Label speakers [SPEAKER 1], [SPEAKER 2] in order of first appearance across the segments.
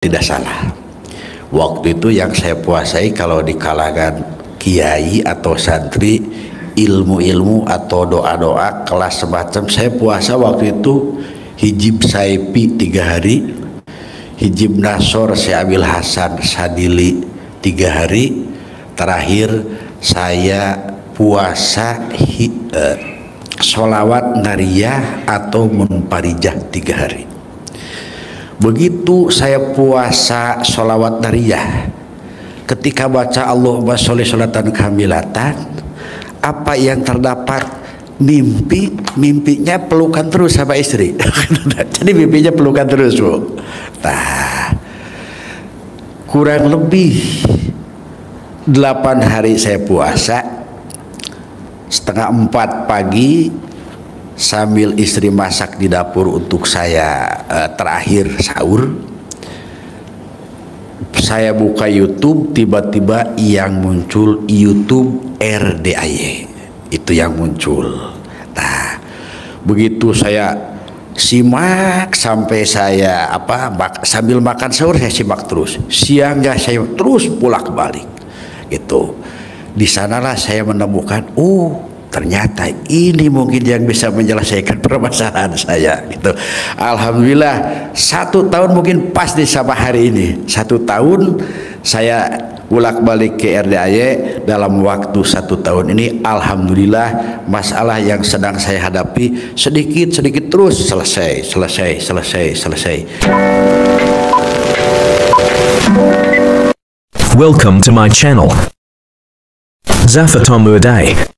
[SPEAKER 1] tidak salah. Waktu itu yang saya puasai kalau di kalangan kiai atau santri, ilmu-ilmu atau doa-doa kelas semacam, saya puasa waktu itu hijib saipi 3 hari, hijib nasor saya ambil Hasan Sadili 3 hari, terakhir saya puasa sholawat nariyah atau munparijah 3 hari. Begitu saya puasa sholawat nariyah, ketika baca Allahumma sholli sholatan kamilatan, apa yang terdapat mimpinya pelukan terus sama istri. Jadi mimpinya pelukan terus, Bu. Nah, kurang lebih 8 hari saya puasa, 3:30 pagi sambil istri masak di dapur untuk saya terakhir sahur, saya buka YouTube, tiba-tiba yang muncul YouTube RDAY, itu yang muncul. Nah, begitu saya simak sampai saya sambil makan sahur saya simak terus, siangnya saya terus bolak-balik gitu. Di sanalah saya menemukan, ternyata ini mungkin yang bisa menyelesaikan permasalahan saya gitu. Alhamdulillah 1 tahun mungkin pas di sama hari ini. 1 tahun saya bolak-balik ke RDAY. Dalam waktu 1 tahun ini alhamdulillah masalah yang sedang saya hadapi sedikit-sedikit terus selesai.
[SPEAKER 2] Welcome to my channel, Zafatomudai.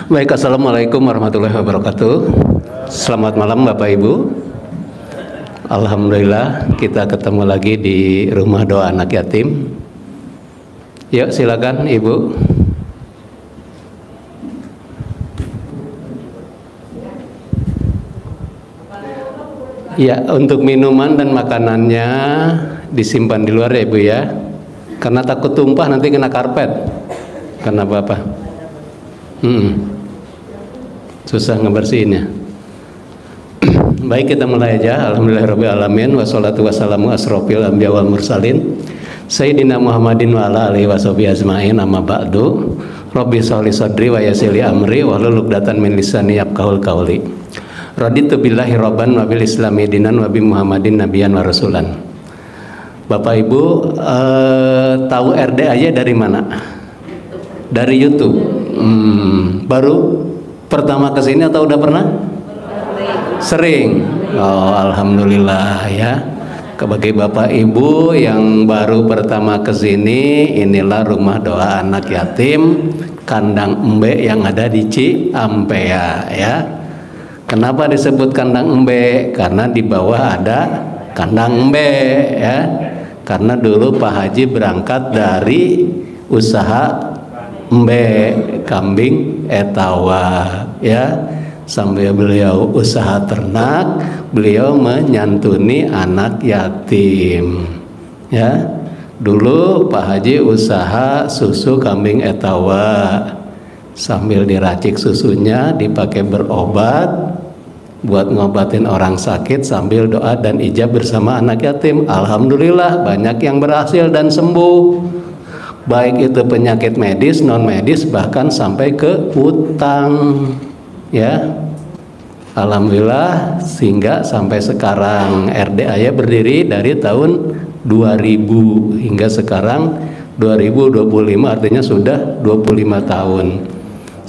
[SPEAKER 3] Baik, assalamualaikum warahmatullahi wabarakatuh. Selamat malam Bapak Ibu. Alhamdulillah kita ketemu lagi di rumah doa anak yatim. Yuk silakan Ibu. Ya, untuk minuman dan makanannya disimpan di luar ya Ibu ya, karena takut tumpah nanti kena karpet. Karena Bapak susah ngebersihinnya. Baik, kita mulai aja. Alhamdulillahirabbil alamin, wassalatu wassalamu asrofil anbiya wal mursalin sayyidina Muhammadin wa ala alihi washabihi ajmain, amma ba'du. Rabbi sholli sadri wa yassirli amri wahlul 'uqdatam min lisani yafqahul qawli. Raditu billahi rabban wa bil islami dinan wa bi Muhammadin nabiyyan wa rasulan. Bapak Ibu tahu RDAY dari mana? Dari YouTube. Baru pertama kesini atau udah pernah? Sering. Oh, alhamdulillah ya. Bagi Bapak Ibu yang baru pertama kesini, inilah rumah doa anak yatim Kandang Embe yang ada di Ciampea ya. Kenapa disebut Kandang Embe? Karena di bawah ada Kandang Embe ya. Karena dulu Pak Haji berangkat dari usaha embe kambing etawa ya, sambil beliau usaha ternak, beliau menyantuni anak yatim ya. Dulu Pak Haji usaha susu kambing etawa, sambil diracik susunya dipakai berobat buat ngobatin orang sakit sambil doa dan ijab bersama anak yatim. Alhamdulillah banyak yang berhasil dan sembuh, baik itu penyakit medis, non medis, bahkan sampai ke utang ya. Alhamdulillah sehingga sampai sekarang RDAY berdiri dari tahun 2000 hingga sekarang 2025, artinya sudah 25 tahun.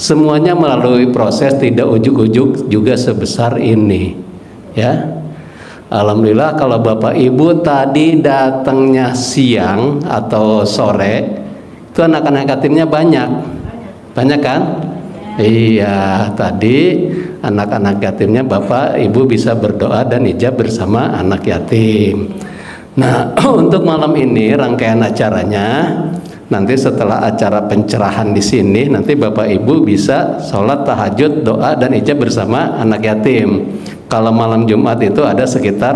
[SPEAKER 3] Semuanya melalui proses, tidak ujuk-ujuk juga sebesar ini ya. Alhamdulillah kalau Bapak Ibu tadi datangnya siang atau sore, itu anak-anak yatimnya banyak. Banyak kan? Iya, tadi anak-anak yatimnya Bapak Ibu bisa berdoa dan ijab bersama anak yatim. Nah, untuk malam ini rangkaian acaranya, nanti setelah acara pencerahan di sini, nanti Bapak Ibu bisa sholat tahajud, doa dan ijab bersama anak yatim. Kalau malam Jumat itu ada sekitar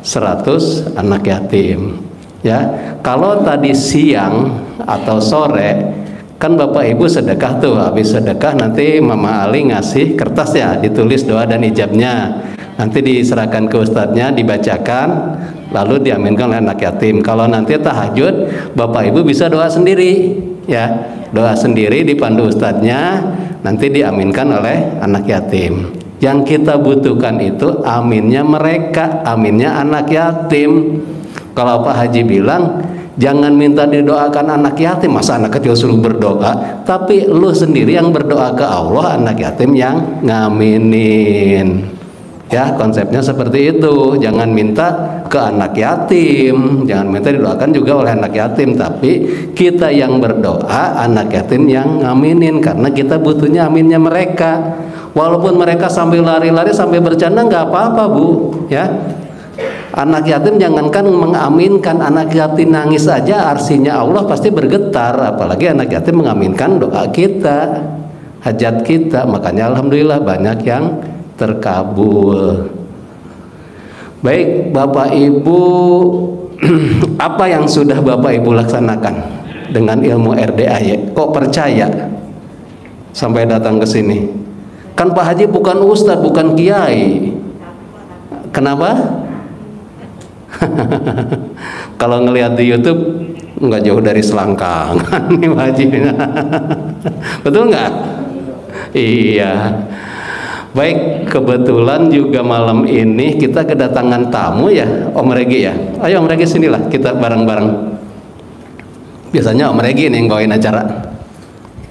[SPEAKER 3] 100 anak yatim. Ya, kalau tadi siang atau sore kan Bapak Ibu sedekah tuh, habis sedekah nanti Mama Ali ngasih kertas ya, ditulis doa dan ijabnya. Nanti diserahkan ke ustadznya, dibacakan, lalu diaminkan oleh anak yatim. Kalau nanti tahajud, Bapak Ibu bisa doa sendiri, ya, doa sendiri dipandu ustadznya, nanti diaminkan oleh anak yatim. Yang kita butuhkan itu aminnya mereka, aminnya anak yatim. Kalau Pak Haji bilang jangan minta didoakan anak yatim, masa anak kecil suruh berdoa, tapi lu sendiri yang berdoa ke Allah, anak yatim yang ngaminin. Ya, konsepnya seperti itu. Jangan minta ke anak yatim, jangan minta didoakan juga oleh anak yatim, tapi kita yang berdoa, anak yatim yang ngaminin, karena kita butuhnya aminnya mereka. Walaupun mereka sambil lari-lari, sambil bercanda, nggak apa-apa Bu, ya. Anak yatim jangankan mengaminkan, anak yatim nangis aja arsinya Allah pasti bergetar, apalagi anak yatim mengaminkan doa kita, hajat kita. Makanya alhamdulillah banyak yang terkabul. Baik Bapak Ibu, apa yang sudah Bapak Ibu laksanakan dengan ilmu RDAY? Kok percaya sampai datang ke sini? Kan Pak Haji bukan ustadz, bukan kiai. Kenapa? Kalau ngelihat di YouTube nggak jauh dari selangkangan nih Pak Haji. Betul nggak? Iya. Baik, kebetulan juga malam ini kita kedatangan tamu ya, Om Regi ya. Ayo Om Regi sinilah, kita bareng-bareng. Biasanya Om Regi nih yang bawain acara.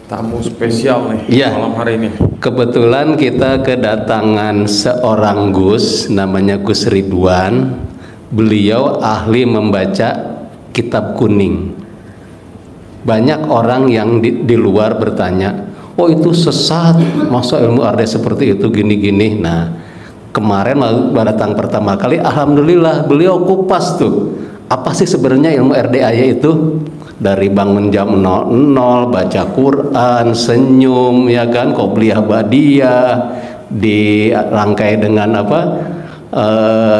[SPEAKER 1] Tamu spesial nih
[SPEAKER 3] ya,
[SPEAKER 1] malam hari ini.
[SPEAKER 3] Kebetulan kita kedatangan seorang Gus, namanya Gus Ridwan. Beliau ahli membaca kitab kuning. Banyak orang yang di luar bertanya, oh itu sesat, masa ilmu RD seperti itu gini-gini. Nah, kemarin datang pertama kali, alhamdulillah beliau kupas tuh, apa sih sebenarnya ilmu RDAY itu? Dari bangun jam 00, baca Quran, senyum, ya kan, qobliyah badiyah, dirangkai dengan apa,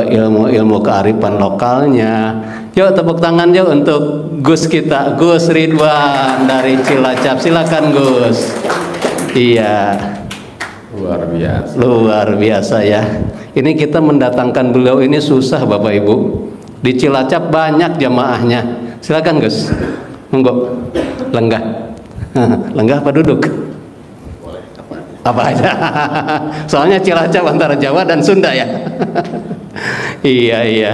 [SPEAKER 3] ilmu-ilmu kearifan lokalnya. Yuk tepuk tangan yuk untuk Gus kita, Gus Ridwan dari Cilacap. Silakan Gus. Iya.
[SPEAKER 1] Luar biasa.
[SPEAKER 3] Luar biasa ya. Ini kita mendatangkan beliau ini susah Bapak Ibu. Di Cilacap banyak jamaahnya. Silakan Gus. Monggo. Lenggah. Lenggah apa duduk? Apa aja. Soalnya Cilacap antara Jawa dan Sunda ya. Iya.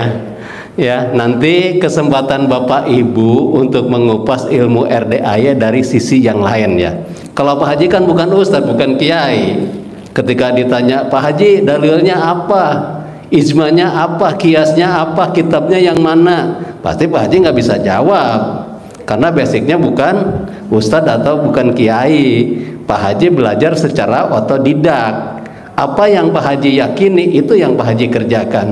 [SPEAKER 3] Ya, nanti kesempatan Bapak Ibu untuk mengupas ilmu RDAY dari sisi yang lain ya. Kalau Pak Haji kan bukan ustadz, bukan kiai. Ketika ditanya, Pak Haji dalilnya apa? Ijmanya apa? Kiasnya apa? Kitabnya yang mana? Pasti Pak Haji nggak bisa jawab. Karena basicnya bukan ustadz atau bukan kiai. Pak Haji belajar secara otodidak. Apa yang Pak Haji yakini itu yang Pak Haji kerjakan.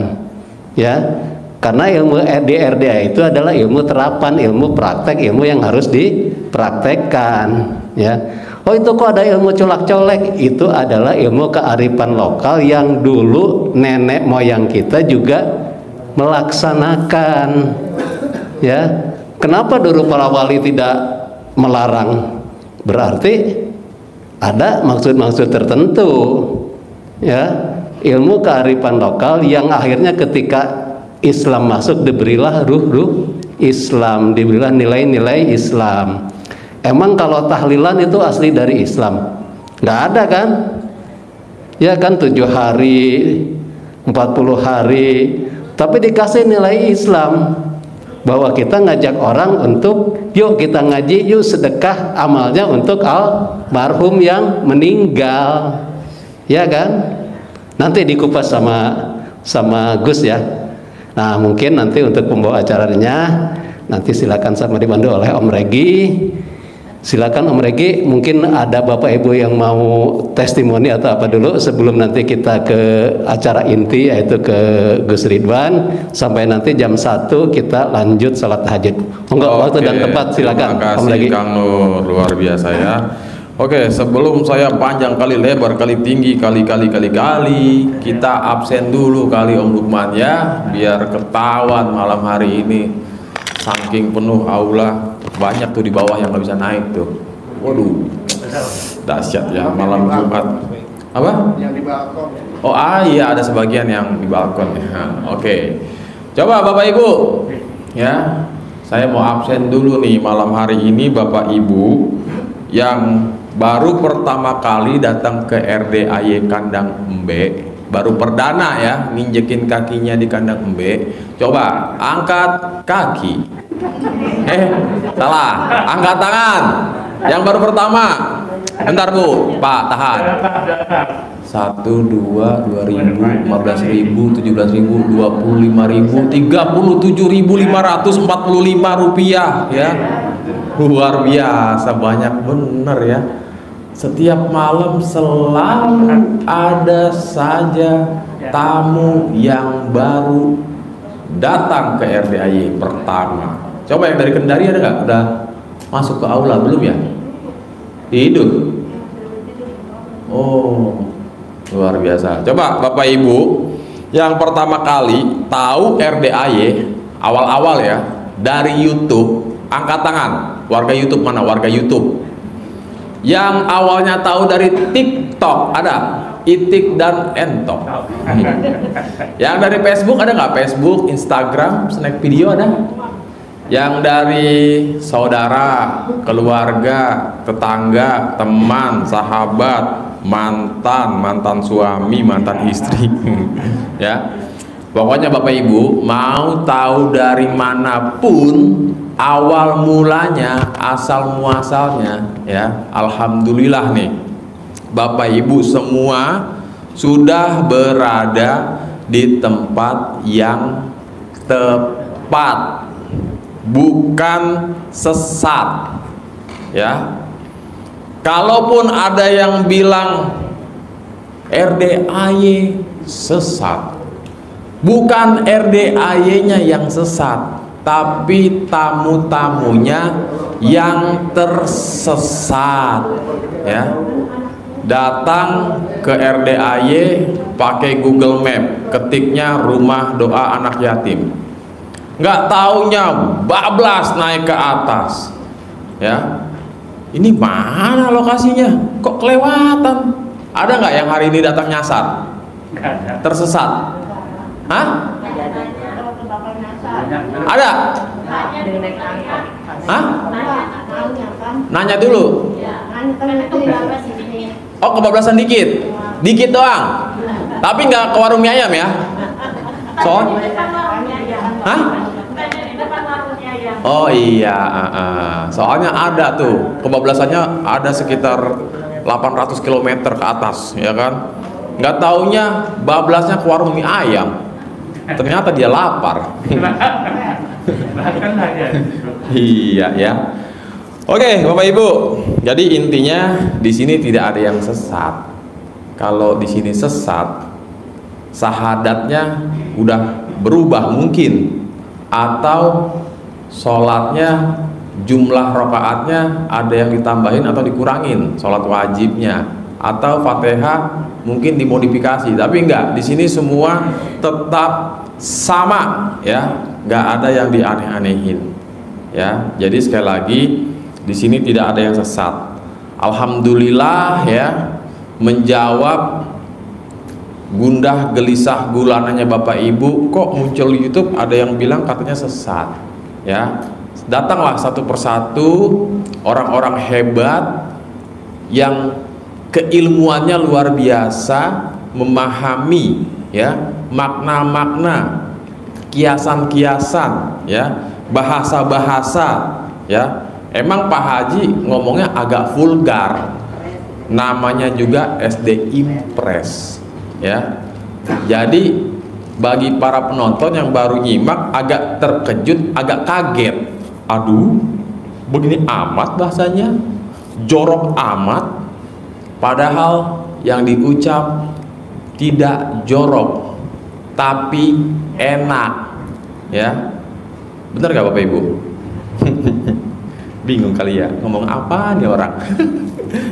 [SPEAKER 3] Ya, karena ilmu RDA itu adalah ilmu terapan, ilmu praktek, ilmu yang harus dipraktekkan. Ya, oh itu kok ada ilmu colak-colek? Itu adalah ilmu kearifan lokal yang dulu nenek moyang kita juga melaksanakan. Ya. Kenapa dulu para wali tidak melarang? Berarti ada maksud-maksud tertentu, ya, ilmu kearifan lokal yang akhirnya ketika Islam masuk diberilah ruh Islam, diberilah nilai-nilai Islam. Emang kalau tahlilan itu asli dari Islam? Nggak ada kan? Ya kan 7 hari, 40 hari, tapi dikasih nilai Islam. Bahwa kita ngajak orang untuk yuk kita ngaji, yuk sedekah amalnya untuk almarhum yang meninggal, ya kan? Nanti dikupas sama Gus ya. Nah, mungkin nanti untuk pembawa acaranya nanti silakan sama dibantu oleh Om Regi. Silakan Om Regi, mungkin ada Bapak Ibu yang mau testimoni atau apa dulu sebelum nanti kita ke acara inti yaitu ke Gus Ridwan, sampai nanti jam 1 kita lanjut salat tahajud. Enggak, waktu dan tempat silakan.
[SPEAKER 2] Terima
[SPEAKER 3] Om Regi.
[SPEAKER 2] kasih Kang Nur, luar biasa ya. Oke, sebelum saya panjang kali lebar kali tinggi kali kita absen dulu kali Om Lukman ya, biar ketahuan malam hari ini saking penuh aula. Banyak tuh di bawah yang nggak bisa naik tuh. Waduh, dahsyat ya malam Jumat. Apa? Yang di balkon. Oh iya, ada sebagian yang di balkon ya. Oke. Coba Bapak Ibu, ya, saya mau absen dulu nih malam hari ini Bapak Ibu yang baru pertama kali datang ke RDAY Kandang Embe, baru perdana ya nginjekin kakinya di Kandang Embe. Coba angkat kaki. Salah, angkat tangan. Yang baru pertama. Bentar Bu, Pak, tahan. 1, 2, 2.000, 15.000, 17.000, 25.000, 37.545 rupiah ya. Luar biasa, banyak bener ya. Setiap malam selalu ada saja tamu yang baru datang ke RDAY pertama. Coba yang dari Kendari ada nggak? Udah masuk ke aula belum ya? Tidur. Oh, luar biasa. Coba Bapak Ibu yang pertama kali tahu RDAY awal-awal ya dari YouTube, angkat tangan. Warga YouTube mana? Warga YouTube. Yang awalnya tahu dari TikTok ada? Itik dan Entok. Yang dari Facebook ada nggak? Facebook, Instagram, Snack Video ada? Yang dari saudara, keluarga, tetangga, teman, sahabat, mantan suami, mantan istri, ya. Pokoknya Bapak Ibu mau tahu dari manapun awal mulanya, asal muasalnya, ya. Alhamdulillah nih, Bapak Ibu semua sudah berada di tempat yang tepat, bukan sesat ya. Kalaupun ada yang bilang RDAY sesat, bukan RDAY-nya yang sesat, tapi tamu-tamunya yang tersesat ya. Datang ke RDAY pakai Google Map, ketiknya rumah doa anak yatim, nggak taunya bablas naik ke atas ya. Ini mana lokasinya, kok kelewatan? Ada nggak yang hari ini datang nyasar? Tersesat? Hah? Ada? Hah? Nanya dulu. Oh, kebablasan dikit, dikit doang. Tapi nggak ke warung mie ayam ya? Soal? Hah? Oh iya, soalnya ada tuh kebablasannya ada sekitar 800 km ke atas, ya kan? Nggak taunya bablasnya ke warung mie ayam. Ternyata dia lapar. Iya ya. Oke, Bapak Ibu. Jadi intinya di sini tidak ada yang sesat. Kalau di sini sesat, sahadatnya udah berubah mungkin, atau sholatnya jumlah rakaatnya ada yang ditambahin atau dikurangin, sholat wajibnya, atau Fatihah mungkin dimodifikasi. Tapi enggak, di sini semua tetap sama ya, nggak ada yang dianeh-anehin ya. Jadi sekali lagi di sini tidak ada yang sesat. Alhamdulillah ya, menjawab gundah gelisah gulananya Bapak Ibu, kok muncul YouTube ada yang bilang katanya sesat ya. Datanglah satu persatu orang-orang hebat yang keilmuannya luar biasa, memahami ya makna-makna, kiasan-kiasan ya, bahasa-bahasa ya. Emang Pak Haji ngomongnya agak vulgar, namanya juga SD Impres ya. Jadi bagi para penonton yang baru nyimak agak terkejut, agak kaget. Aduh, begini amat bahasanya, jorok amat. Padahal yang diucap tidak jorok, tapi enak, ya. Benar gak Bapak Ibu? Bingung kali ya, ngomong apa nih orang?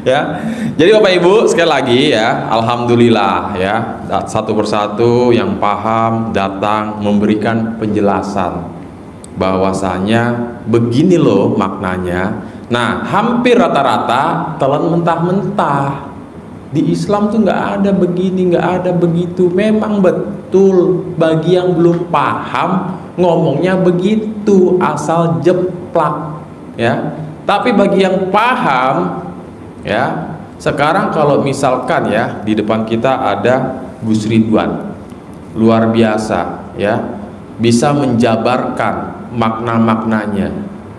[SPEAKER 2] Ya, jadi Bapak Ibu sekali lagi ya, alhamdulillah ya, satu persatu yang paham datang memberikan penjelasan bahwasanya begini loh maknanya. Nah, hampir rata-rata telan mentah-mentah. Di Islam tuh nggak ada begini, nggak ada begitu. Memang betul bagi yang belum paham ngomongnya begitu, asal jeplak ya. Tapi bagi yang paham ya, sekarang kalau misalkan ya di depan kita ada Gus Ridwan, luar biasa ya, bisa menjabarkan makna-maknanya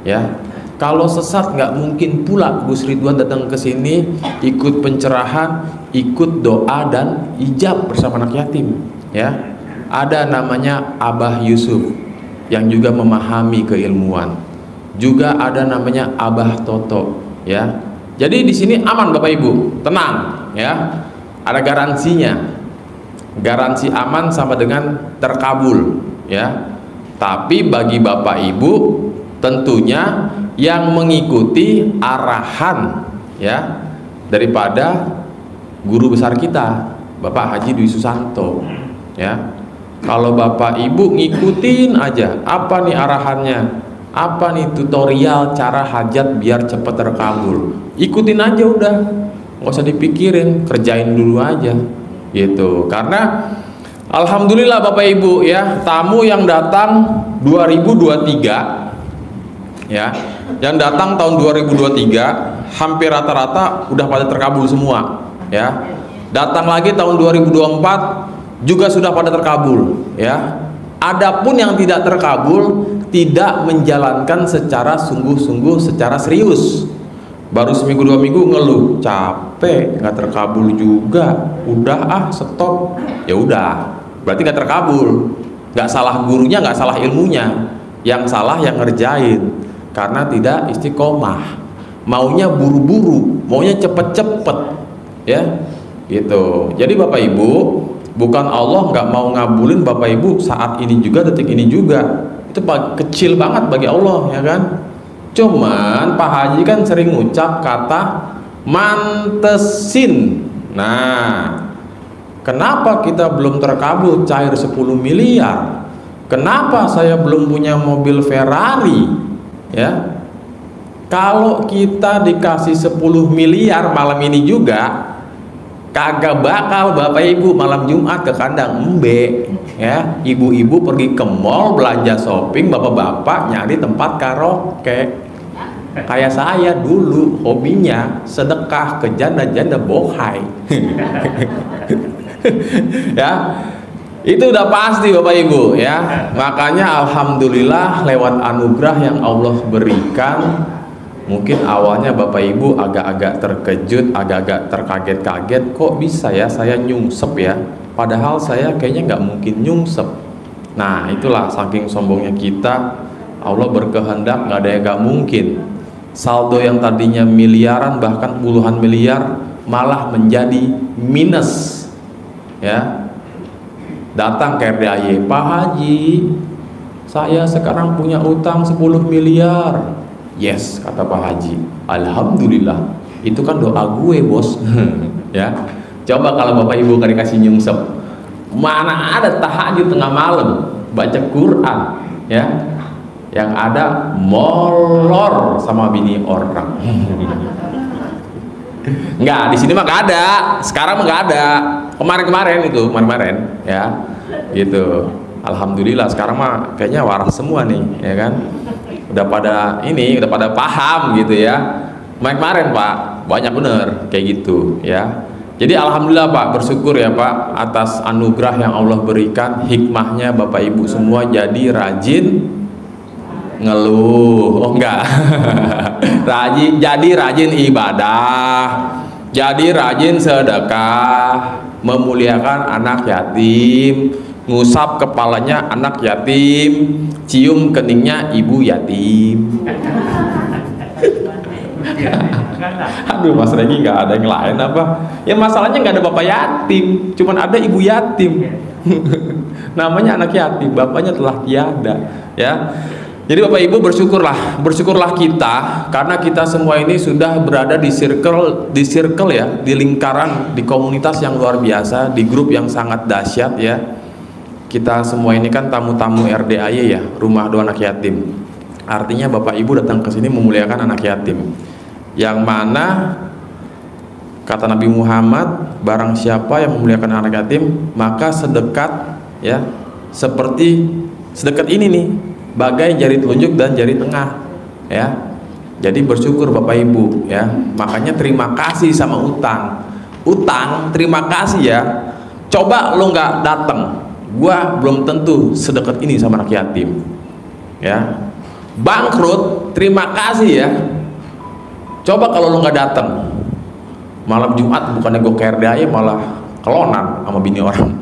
[SPEAKER 2] ya. Kalau sesat nggak mungkin pula Gus Ridwan datang ke sini ikut pencerahan, ikut doa dan ijab bersama anak yatim ya. Ada namanya Abah Yusuf yang juga memahami keilmuan. Juga ada namanya Abah Toto ya. Jadi di sini aman Bapak Ibu, tenang ya. Ada garansinya. Garansi aman sama dengan terkabul ya. Tapi bagi Bapak Ibu tentunya yang mengikuti arahan ya daripada guru besar kita Bapak Haji Dwi Susanto ya. Kalau Bapak Ibu ngikutin aja apa nih arahannya, apa nih tutorial cara hajat biar cepat terkabul, ikutin aja udah, nggak usah dipikirin, kerjain dulu aja gitu. Karena alhamdulillah Bapak Ibu ya, tamu yang datang 2023 ya, yang datang tahun 2023 hampir rata-rata udah pada terkabul semua ya. Datang lagi tahun 2024 juga sudah pada terkabul ya. Adapun yang tidak terkabul tidak menjalankan secara sungguh-sungguh, secara serius, baru seminggu 2 minggu ngeluh capek, nggak terkabul juga, udah stop, ya udah, berarti nggak terkabul. Nggak salah gurunya, nggak salah ilmunya, yang salah yang ngerjain. Karena tidak istiqomah, maunya buru-buru, maunya cepet-cepet ya gitu. Jadi Bapak Ibu, bukan Allah nggak mau ngabulin Bapak Ibu saat ini juga, detik ini juga, itu kecil banget bagi Allah ya kan. Cuman Pak Haji kan sering ngucap kata mantesin. Nah, kenapa kita belum terkabul cair 10 miliar? Kenapa saya belum punya mobil Ferrari? Ya, kalau kita dikasih 10 miliar malam ini juga kagak bakal Bapak Ibu malam Jumat ke kandang embe ya. Ibu-ibu pergi ke mall belanja shopping, bapak-bapak nyari tempat karaoke. Kayak saya dulu hobinya sedekah ke janda-janda bohai. Ya, itu udah pasti Bapak Ibu ya. Makanya alhamdulillah lewat anugerah yang Allah berikan, mungkin awalnya Bapak Ibu agak-agak terkejut, agak-agak terkaget-kaget, kok bisa ya saya nyungsep ya, padahal saya kayaknya nggak mungkin nyungsep. Nah itulah saking sombongnya kita, Allah berkehendak nggak ada yang nggak mungkin. Saldo yang tadinya miliaran bahkan puluhan miliar malah menjadi minus ya. Datang ke RDAY, Pak Haji, saya sekarang punya utang 10 miliar. Yes, kata Pak Haji, alhamdulillah, itu kan doa gue bos. Ya, coba kalau Bapak Ibu kan dikasih nyungsep, mana ada tahajud tengah malam baca Quran ya, yang ada molor sama bini orang. Enggak, di sini mah nggak ada. Sekarang mah nggak ada. Kemarin-kemarin itu, kemarin ya, gitu. Alhamdulillah sekarang mah kayaknya waras semua nih, ya kan? Udah pada ini, udah pada paham gitu ya. Kemarin Pak, banyak bener kayak gitu ya. Jadi alhamdulillah Pak, bersyukur ya Pak atas anugerah yang Allah berikan, hikmahnya Bapak Ibu semua jadi rajin ngeluh. Oh enggak. Jadi rajin ibadah, jadi rajin sedekah, memuliakan anak yatim, ngusap kepalanya anak yatim, cium keningnya ibu yatim. Aduh, Mas Regi, nggak ada yang lain apa? Ya masalahnya nggak ada bapak yatim, cuman ada ibu yatim. Namanya anak yatim, bapaknya telah tiada. Ya, jadi Bapak Ibu bersyukurlah kita, karena kita semua ini sudah berada di circle ya, di lingkaran, di komunitas yang luar biasa, di grup yang sangat dahsyat ya. Kita semua ini kan tamu-tamu RDAY ya, Rumah Doa Anak Yatim. Artinya Bapak Ibu datang ke sini memuliakan anak yatim. Yang mana kata Nabi Muhammad, barang siapa yang memuliakan anak yatim, maka sedekat ya, seperti sedekat ini nih, bagai jari telunjuk dan jari tengah ya. Jadi bersyukur Bapak Ibu ya. Makanya terima kasih sama utang terima kasih ya. Coba lo nggak datang, gua belum tentu sedekat ini sama anak yatim ya. Bangkrut, terima kasih ya. Coba kalau lo nggak datang, malam Jumat bukannya gue KRDAY malah kelonan sama bini orang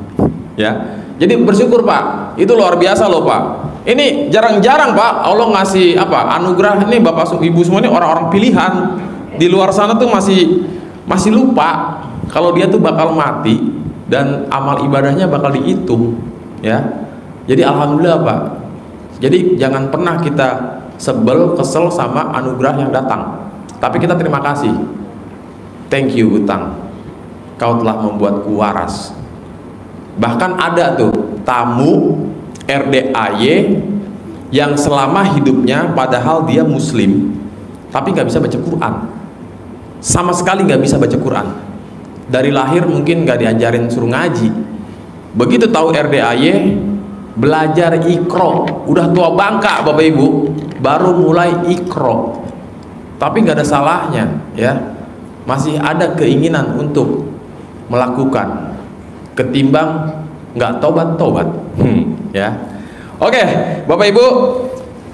[SPEAKER 2] ya. Jadi bersyukur Pak, itu luar biasa loh Pak. Ini jarang-jarang Pak Allah ngasih apa, anugerah. Ini Bapak Ibu semua ini orang-orang pilihan. Di luar sana tuh masih lupa kalau dia tuh bakal mati dan amal ibadahnya bakal dihitung ya. Jadi alhamdulillah Pak. Jadi jangan pernah kita sebel, kesel sama anugerah yang datang, tapi kita terima kasih. Thank you utang, kau telah membuatku waras. Bahkan ada tuh tamu RDAY yang selama hidupnya padahal dia muslim tapi nggak bisa baca Quran, sama sekali nggak bisa baca Quran. Dari lahir mungkin nggak diajarin suruh ngaji. Begitu tahu RDAY, belajar Iqra, udah tua bangka Bapak Ibu baru mulai Iqra, tapi nggak ada salahnya ya, masih ada keinginan untuk melakukan ketimbang nggak tobat ya. Oke Bapak Ibu,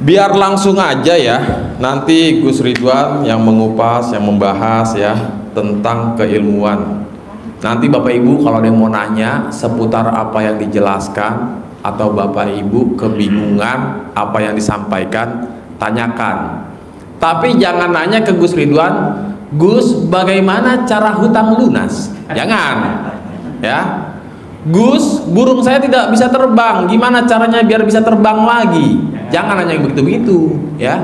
[SPEAKER 2] biar langsung aja ya, nanti Gus Ridwan yang mengupas, yang membahas ya tentang keilmuan. Nanti Bapak Ibu kalau ada yang mau nanya seputar apa yang dijelaskan, atau Bapak Ibu kebingungan apa yang disampaikan, tanyakan. Tapi jangan nanya ke Gus Ridwan, Gus bagaimana cara hutang lunas? Jangan ya. Gus, burung saya tidak bisa terbang, gimana caranya biar bisa terbang lagi? Jangan nanya yang begitu-begitu ya.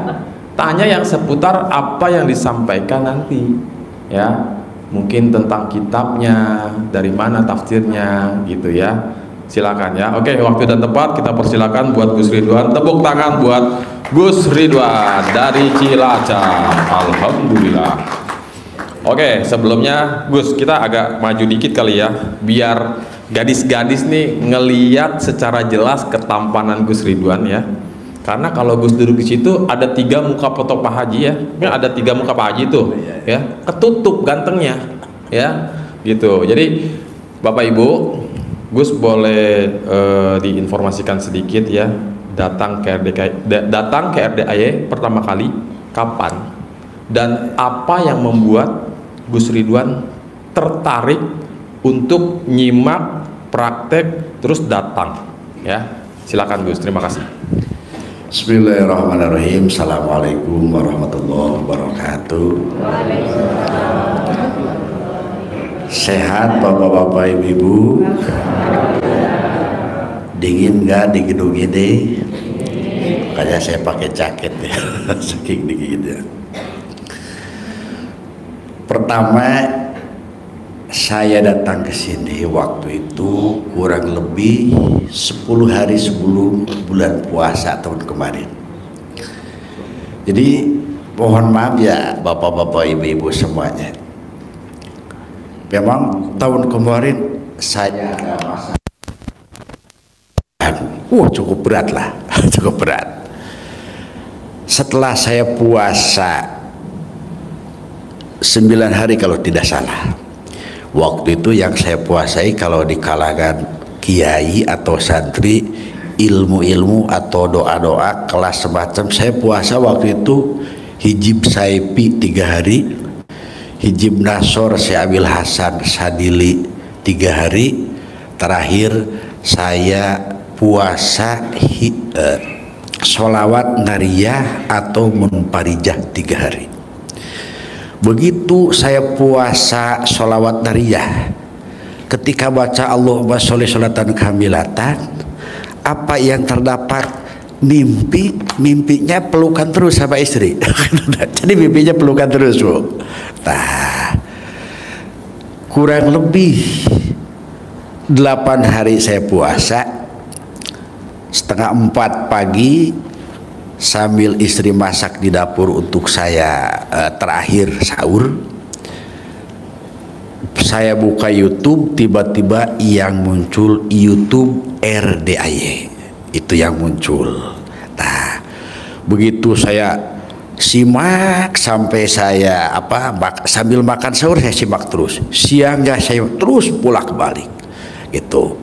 [SPEAKER 2] Tanya yang seputar apa yang disampaikan nanti ya. Mungkin tentang kitabnya, dari mana tafsirnya gitu ya. Silakan ya. Oke, waktu dan tempat kita persilakan buat Gus Ridwan. Tepuk tangan buat Gus Ridwan dari Cilacap. Alhamdulillah. Oke, sebelumnya Gus, kita agak maju dikit kali ya, biar gadis-gadis nih ngeliat secara jelas ketampanan Gus Ridwan ya. Karena kalau Gus duduk di situ ada 3 muka foto Pak Haji ya. Ada 3 muka Pak Haji tuh ya, ketutup gantengnya ya gitu. Jadi Bapak Ibu, Gus boleh diinformasikan sedikit ya, datang ke RDAY pertama kali kapan dan apa yang membuat Gus Ridwan tertarik untuk nyimak praktek terus datang ya. Silakan Gus, terima kasih.
[SPEAKER 1] Bismillahirrahmanirrahim. Assalamualaikum warahmatullahi wabarakatuh. Sehat bapak-bapak ibu-ibu? Dingin nggak di gedung ini? Makanya saya pakai jaket ya, saking dinginnya. Pertama, saya datang ke sini waktu itu kurang lebih 10 hari sebelum bulan puasa tahun kemarin. Jadi mohon maaf ya bapak-bapak ibu-ibu semuanya. Memang tahun kemarin saya ada masalah. Cukup berat lah, cukup berat. Setelah saya puasa 9 hari kalau tidak salah. Waktu itu yang saya puasai kalau di kalangan kiai atau santri, ilmu-ilmu atau doa-doa kelas semacam, saya puasa waktu itu hijib saipi 3 hari, hijib nasor Syekh Abil Hasan Sadili 3 hari, terakhir saya puasa sholawat nariyah atau munfarijah 3 hari. Begitu saya puasa sholawat nariyah, ketika baca Allahumma sholli sholatan kamilatan, apa yang terdapat? Mimpinya pelukan terus sama istri. Jadi mimpinya pelukan terus, Bu. Nah, kurang lebih 8 hari saya puasa, 3:30 pagi sambil istri masak di dapur untuk saya terakhir sahur. Saya buka YouTube, tiba-tiba yang muncul YouTube RDAY. Itu yang muncul. Nah, begitu saya simak sampai saya sambil makan sahur saya simak terus. Siangnya saya terus bolak-balik. Gitu.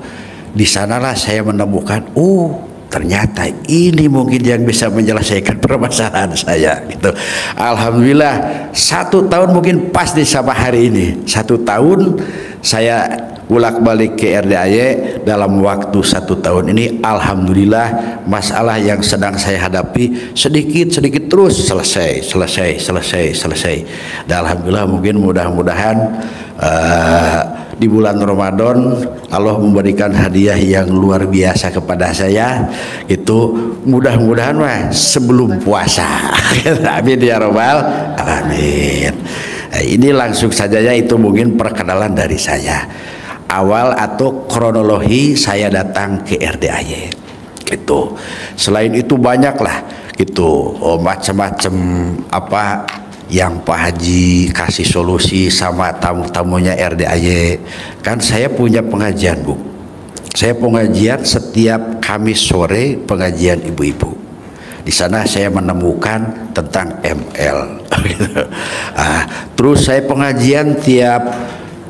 [SPEAKER 1] Di sanalah saya menemukan, ternyata ini mungkin yang bisa menyelesaikan permasalahan saya. Gitu. Alhamdulillah 1 tahun mungkin pas di sama hari ini. 1 tahun saya bolak-balik ke RDAY. Dalam waktu 1 tahun ini alhamdulillah masalah yang sedang saya hadapi sedikit terus selesai. Dan alhamdulillah mungkin mudah-mudahan di bulan Ramadan Allah memberikan hadiah yang luar biasa kepada saya. Itu mudah-mudahan sebelum puasa. Amin ya rabbal alamin. Nah, ini langsung saja ya, itu mungkin perkenalan dari saya. Awal atau kronologi saya datang ke RDAY gitu. Selain itu banyaklah gitu, macam-macam yang Pak Haji kasih solusi sama tamu-tamunya RDAY. Kan saya punya pengajian, Bu. Saya pengajian setiap Kamis sore, pengajian ibu-ibu. Di sana saya menemukan tentang ML. Terus saya pengajian tiap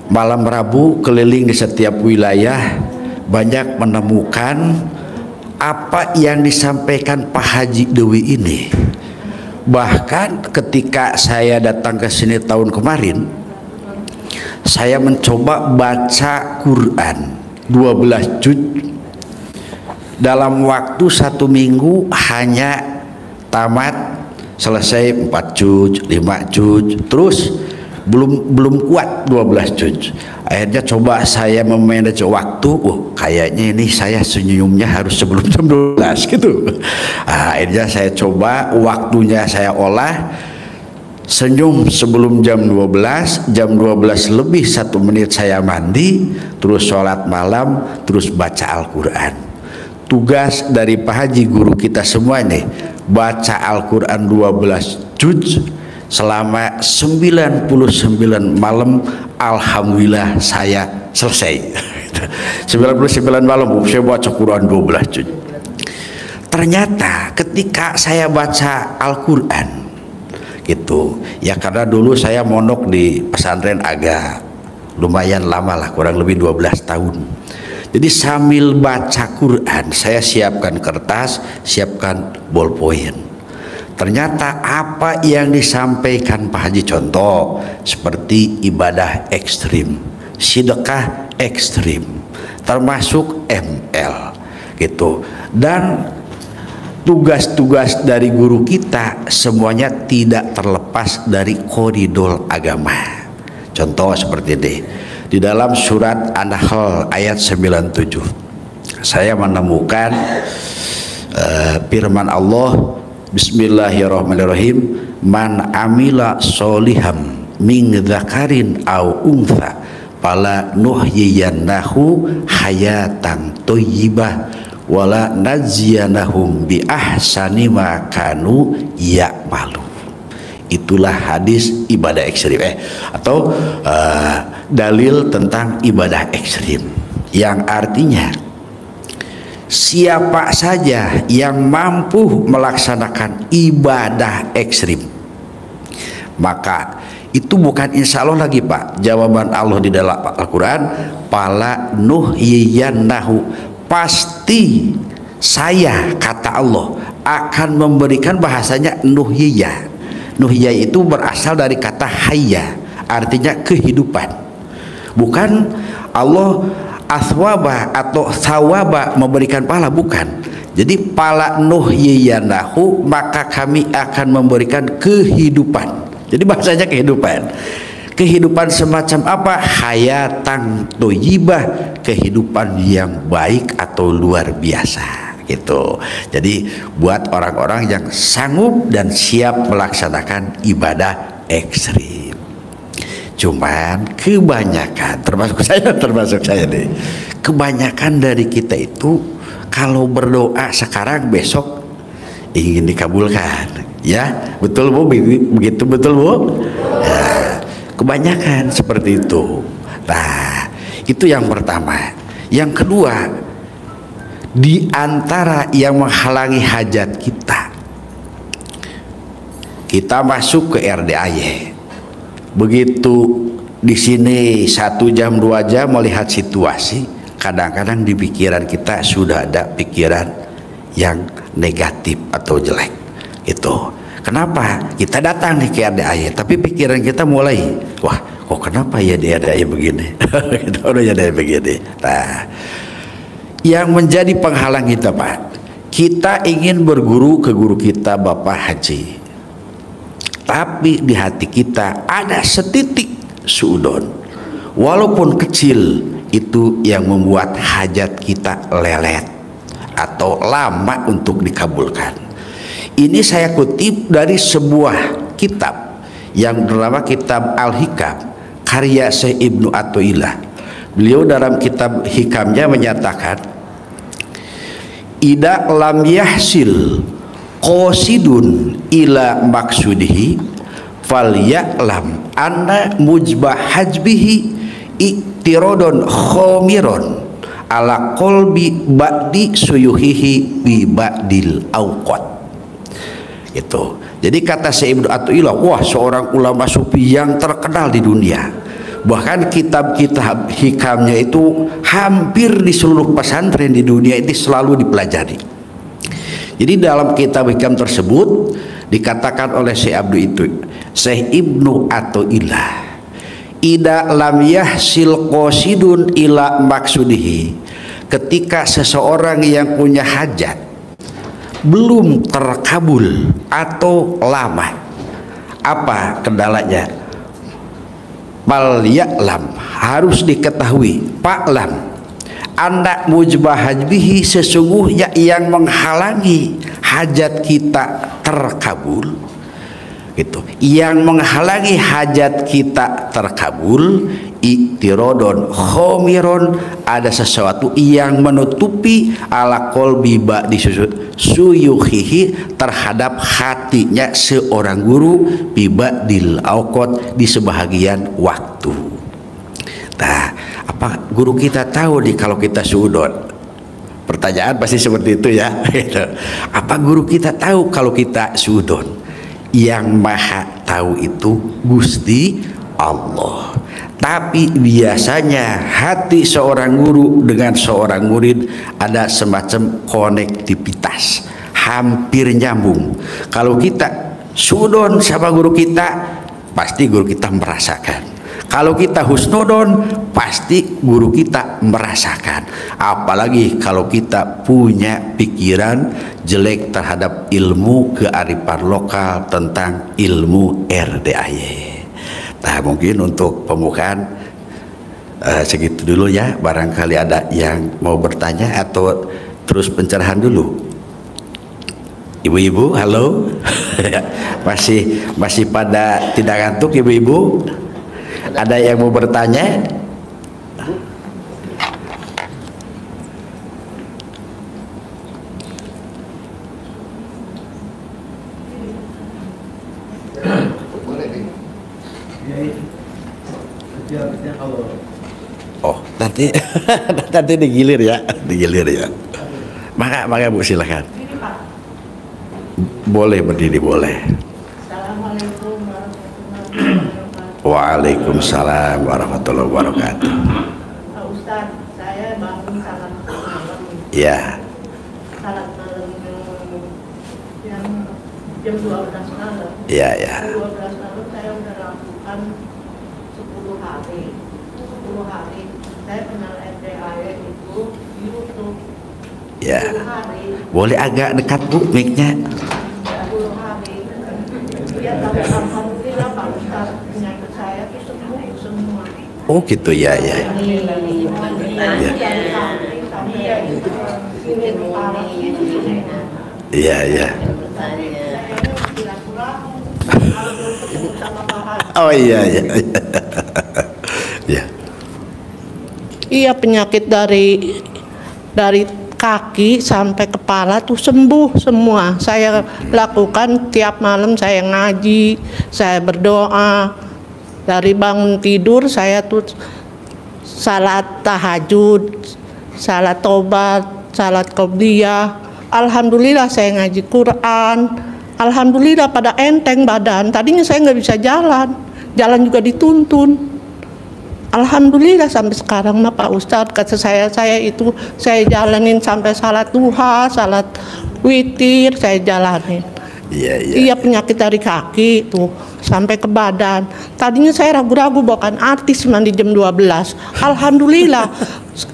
[SPEAKER 1] malam Rabu keliling di setiap wilayah, banyak menemukan apa yang disampaikan Pak Haji Dewi ini. Bahkan ketika saya datang ke sini tahun kemarin, saya mencoba baca Quran 12 juz dalam waktu 1 minggu, hanya tamat selesai 4 juz, 5 juz, terus belum kuat 12 juz. Akhirnya coba saya memanage waktu, kayaknya ini saya senyumnya harus sebelum jam 12 gitu. Akhirnya saya coba waktunya saya olah, senyum sebelum jam 12, jam 12 lebih 1 menit saya mandi, terus sholat malam, terus baca Al-Quran. Tugas dari Pak Haji guru kita semua nih, baca Al-Quran 12 juz selama 99 malam. Alhamdulillah saya selesai. 99 malam saya baca Quran 12 juz. Ternyata ketika saya baca Al-Quran gitu ya, karena dulu saya mondok di pesantren agak lumayan lama lah, kurang lebih 12 tahun. Jadi sambil baca Quran saya siapkan kertas, siapkan ballpoint. Ternyata apa yang disampaikan Pak Haji, contoh seperti ibadah ekstrim, sedekah ekstrim, termasuk ML gitu, dan tugas-tugas dari guru kita semuanya tidak terlepas dari koridor agama. Contoh seperti ini, di dalam surat An-Nahl ayat 97 saya menemukan firman Allah, Bismillahirrahmanirrahim, man amila soliham min dzakarin au untha fala nuhyiyannahu hayatan thayyibah wala nadziyanahum bi ahsani ma kanu ya'malu. Itulah hadis ibadah ekstrim atau dalil tentang ibadah ekstrim, yang artinya siapa saja yang mampu melaksanakan ibadah ekstrim, maka itu bukan insya Allah lagi, Pak. Jawaban Allah di dalam Al-Quran, pala nuhyiyannahu, pasti saya, kata Allah, akan memberikan, bahasanya nuhiyah. Nuhiyah itu berasal dari kata hayya, artinya kehidupan. Bukan Allah aswaba atau sawaba memberikan pahala, bukan. Jadi pala nuhyiyanahu, maka kami akan memberikan kehidupan. Jadi bahasanya kehidupan. Kehidupan semacam apa? Hayatan thayyibah, kehidupan yang baik atau luar biasa gitu. Jadi buat orang-orang yang sanggup dan siap melaksanakan ibadah ekstrim. Cuman kebanyakan, termasuk saya nih, kebanyakan dari kita itu kalau berdoa sekarang besok ingin dikabulkan, ya betul Bu, begitu betul Bu? Ya, kebanyakan seperti itu. Nah, itu yang pertama. Yang kedua, di antara yang menghalangi hajat kita masuk ke RDAY. Begitu di sini 1 jam 2 jam melihat situasi, kadang-kadang di pikiran kita sudah ada pikiran yang negatif atau jelek. Itu kenapa kita datang nih ke RDAY, tapi pikiran kita mulai, wah kok kenapa ya di RDAY begini, begini. Nah, yang menjadi penghalang kita Pak, kita ingin berguru ke guru kita Bapak Haji, tapi di hati kita ada setitik suudon, walaupun kecil, itu yang membuat hajat kita lelet atau lama untuk dikabulkan. Ini saya kutip dari sebuah kitab yang bernama Kitab Al-Hikam karya Syekh Ibnu Athaillah. Beliau dalam kitab hikamnya menyatakan, ida lam yahsil qasidun ila maksudihi falya'lam anna mujbah hajbihi iktirodon khomiron ala kolbi ba'di suyuhihi bi ba'dil awqat. Itu jadi kata Syekh Ibnu Athaillah, wah seorang ulama sufi yang terkenal di dunia, bahkan kitab-kitab hikamnya itu hampir di seluruh pesantren di dunia ini selalu dipelajari. Jadi dalam kitab hikam tersebut dikatakan oleh Syekh Ibnu Athaillah, ida lam yahsil qasidun ila maksudihi, ketika seseorang yang punya hajat belum terkabul atau lama, apa kendalanya? Bal ya'lam, harus diketahui, paklam, anda mujbah hajbihi, sesungguhnya yang menghalangi hajat kita terkabul, gitu. Yang menghalangi hajat kita terkabul, iktirodon khomiron, ada sesuatu yang menutupi ala kolbi ba'di suyuhihi, terhadap hatinya seorang guru, bibadil awqat, di sebahagian waktu. Nah, apa guru kita tahu nih kalau kita suudon? Pertanyaan pasti seperti itu ya. Apa guru kita tahu kalau kita suudon? Yang maha tahu itu Gusti Allah. Tapi biasanya hati seorang guru dengan seorang murid ada semacam konektivitas, hampir nyambung. Kalau kita sudon sama guru kita, pasti guru kita merasakan. Kalau kita husnudon, pasti guru kita merasakan. Apalagi kalau kita punya pikiran jelek terhadap ilmu kearifan lokal tentang ilmu RDAY. Nah, mungkin untuk pembukaan segitu dulu ya. Barangkali ada yang mau bertanya atau terus pencerahan dulu. Ibu-ibu, halo. masih pada tidak ngantuk ibu-ibu? Ada yang mau bertanya? Oh, nanti nanti digilir ya, Maka Bu silakan. Boleh berdiri, boleh.
[SPEAKER 4] Assalamualaikum warahmatullahi wabarakatuh.
[SPEAKER 1] Waalaikumsalam warahmatullahi wabarakatuh.
[SPEAKER 4] Pak Ustadz, saya bangun salat malam.
[SPEAKER 1] Ya.
[SPEAKER 4] Salat malam yang jam 12 malam.
[SPEAKER 1] Ya, ya.
[SPEAKER 4] 12 malam saya udah lakukan 10 hari. 10 hari saya kenal RDAY itu YouTube.
[SPEAKER 1] Ya.
[SPEAKER 4] 10 hari.
[SPEAKER 1] Boleh agak dekat Bu mic-nya.
[SPEAKER 4] 10 hari. Ya tapi alhamdulillah Pak Ustaz, penyakit saya itu sembuh semua.
[SPEAKER 1] Oh gitu ya ya. Iya iya. Oh iya iya. Ya.
[SPEAKER 5] Iya, penyakit dari kaki sampai kepala tuh sembuh semua. Saya lakukan tiap malam, saya ngaji, saya berdoa. Dari bangun tidur saya tuh salat tahajud, salat tobat, salat qobliyah. Alhamdulillah saya ngaji Quran. Alhamdulillah pada enteng badan. Tadinya saya nggak bisa jalan juga dituntun. Alhamdulillah sampai sekarang mah Pak Ustadz, kata saya itu saya jalanin sampai salat duha, salat witir saya jalanin.
[SPEAKER 1] Iya iya.
[SPEAKER 5] Iya, penyakit dari kaki tuh sampai ke badan. Tadinya saya ragu-ragu bukan artis mandi jam 12. Alhamdulillah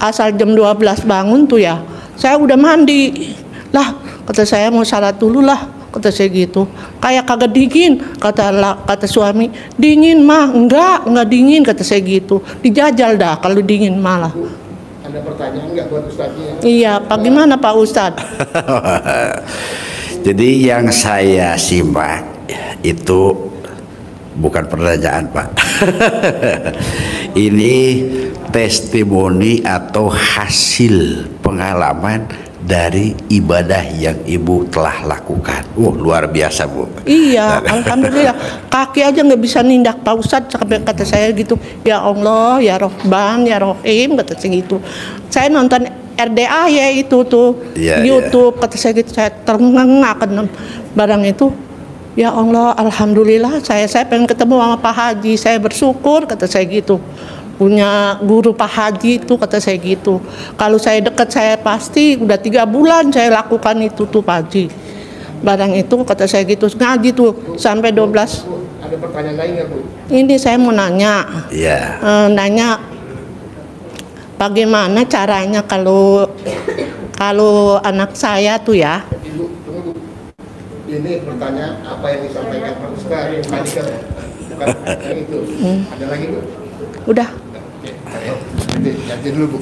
[SPEAKER 5] asal jam 12 bangun tuh ya saya udah mandi. Lah kata saya mau salat dulu lah, kata saya gitu. Kayak kagak dingin, kata suami. Dingin mah enggak dingin, kata saya gitu. Dijajal dah kalau dingin malah.
[SPEAKER 6] Ada pertanyaan nggak buat Ustadznya?
[SPEAKER 5] Iya, Pak, gimana Pak Ustadz?
[SPEAKER 1] Jadi yang saya simak itu bukan pertanyaan Pak. Ini testimoni atau hasil pengalaman dari ibadah yang Ibu telah lakukan. Luar biasa Bu.
[SPEAKER 5] Iya, alhamdulillah. Kaki aja nggak bisa nindak Pak Ustadz, sampai kata saya gitu. Ya Allah, ya Rahman, ya Rahim, kata saya gitu. Saya nonton RDA ya itu tuh
[SPEAKER 1] Ya,
[SPEAKER 5] YouTube, kata saya gitu. Saya terengah kan barang itu. Ya Allah, alhamdulillah. Saya pengen ketemu sama Pak Haji. Saya bersyukur, kata saya gitu. Punya guru Pak Haji itu, kata saya gitu. Kalau saya dekat saya pasti udah 3 bulan saya lakukan itu tuh Pak Haji. Barang itu kata saya gitu, ngaji tuh sampai 12.
[SPEAKER 6] Ada pertanyaan lain nggak Bu?
[SPEAKER 5] Ini saya mau nanya.
[SPEAKER 1] Iya.
[SPEAKER 5] Nanya bagaimana caranya kalau anak saya tuh ya.
[SPEAKER 6] Ibu, tunggu Bu. Ini pertanyaan apa yang disampaikan Pak Ustadz tadi kan bukan yang itu. Ada lagi Bu?
[SPEAKER 5] Udah.
[SPEAKER 6] Ayo, ganti dulu Bu.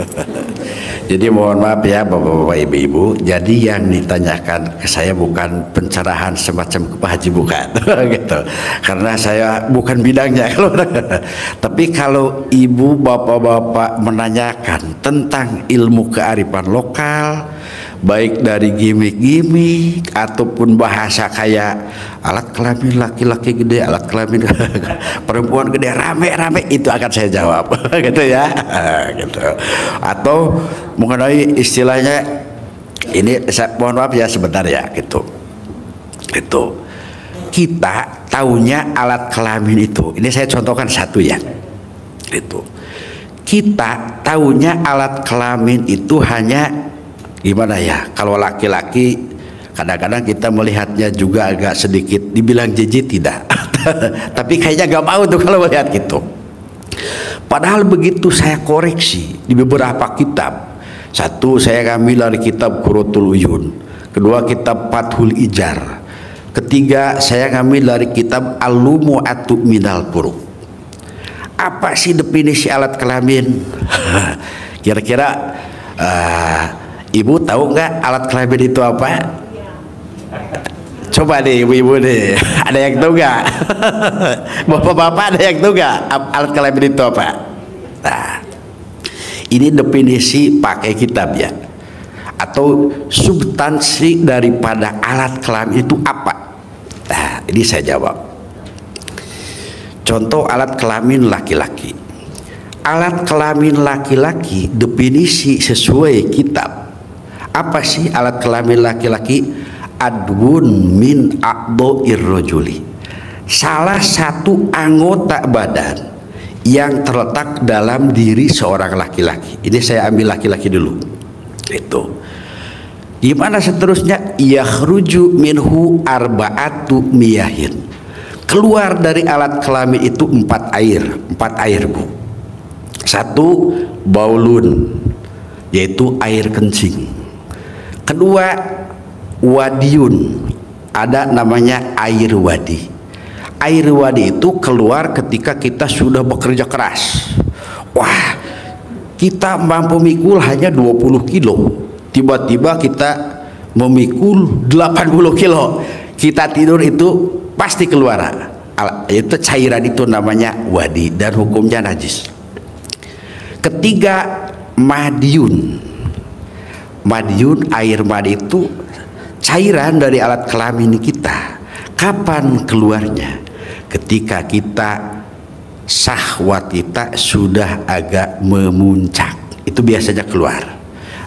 [SPEAKER 1] Jadi mohon maaf ya Bapak-bapak Ibu-ibu. Jadi yang ditanyakan ke saya bukan pencerahan semacam ke Pak Haji, bukan. Gitu. Karena saya bukan bidangnya. Tapi kalau Ibu Bapak-bapak menanyakan tentang ilmu kearifan lokal, baik dari gimmick-gimmick ataupun bahasa kayak alat kelamin laki-laki gede, alat kelamin perempuan gede, rame-rame, itu akan saya jawab. Gitu ya. Gitu. Atau mengenai istilahnya ini, saya mohon maaf ya sebentar ya, gitu. Itu kita taunya alat kelamin itu. Ini saya contohkan satu ya. Itu kita taunya alat kelamin itu hanya gimana ya, kalau laki-laki kadang-kadang kita melihatnya juga agak sedikit dibilang jijik, tidak. Tapi kayaknya gak mau tuh kalau melihat gitu. Padahal begitu saya koreksi di beberapa kitab. Satu, saya ngambil dari kitab Qurratul Uyun. Kedua, kitab Fathul Ijar. Ketiga, saya ngambil dari kitab Al-Lumu'atu Minal Furuq. Apa sih definisi alat kelamin? Kira-kira Ibu tahu nggak alat kelamin itu apa? Coba deh ibu-ibu deh, ada yang tahu nggak? Bapak-bapak ada yang tahu nggak alat kelamin itu apa? Nah, ini definisi pakai kitab ya, atau substansi daripada alat kelamin itu apa? Nah, ini saya jawab. Contoh alat kelamin laki-laki. Alat kelamin laki-laki definisi sesuai kitab. Apa sih alat kelamin laki-laki? Adwun min a'dha'ir rajuli. Salah satu anggota badan yang terletak dalam diri seorang laki-laki. Ini saya ambil laki-laki dulu. Itu. Gimana seterusnya? Yakhruju minhu arba'atu miyahin. Keluar dari alat kelamin itu 4 air Bu. Satu, baulun, yaitu air kencing. Kedua, wadiun, ada namanya air wadi. Air wadi itu keluar ketika kita sudah bekerja keras. Wah, kita mampu mikul hanya 20 kilo, tiba-tiba kita memikul 80 kilo. Kita tidur itu pasti keluar. Itu cairan itu namanya wadi dan hukumnya najis. Ketiga, madiun. Madiun, air madi itu cairan dari alat kelamin kita. Kapan keluarnya? Ketika kita syahwat kita sudah agak memuncak, itu biasanya keluar.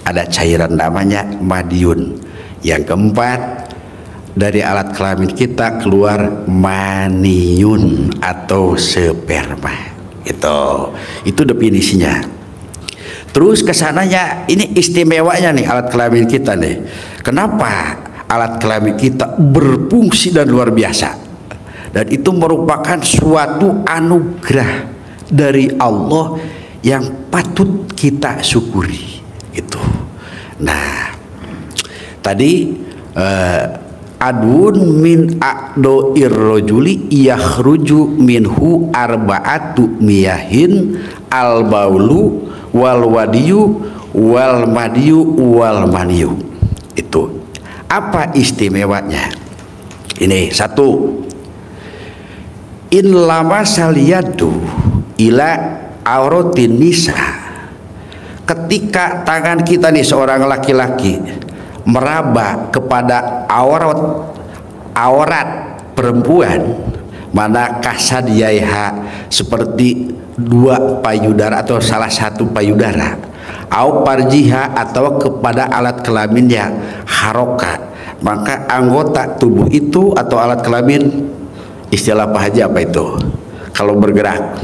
[SPEAKER 1] Ada cairan namanya madiun. Yang keempat, dari alat kelamin kita keluar maniun atau sperma. Itu definisinya. Terus kesananya, ini istimewanya nih alat kelamin kita nih. Kenapa alat kelamin kita berfungsi dan luar biasa? Dan itu merupakan suatu anugerah dari Allah yang patut kita syukuri. Itu. Nah, tadi adun min a'do'ir rojuli yakhruju minhu arba'atu miyahin al-baulu wal wadiyu wal madiyu wal maniyu. Itu apa istimewanya? Ini satu, in lama saliyadu ila auratin nisa. Ketika tangan kita nih, seorang laki-laki meraba kepada aurat perempuan, mana kasadiyaiha, seperti dua payudara atau salah satu payudara, au parjiha, atau kepada alat kelaminnya, haroka, maka anggota tubuh itu atau alat kelamin, istilah Pak Haji apa itu kalau bergerak?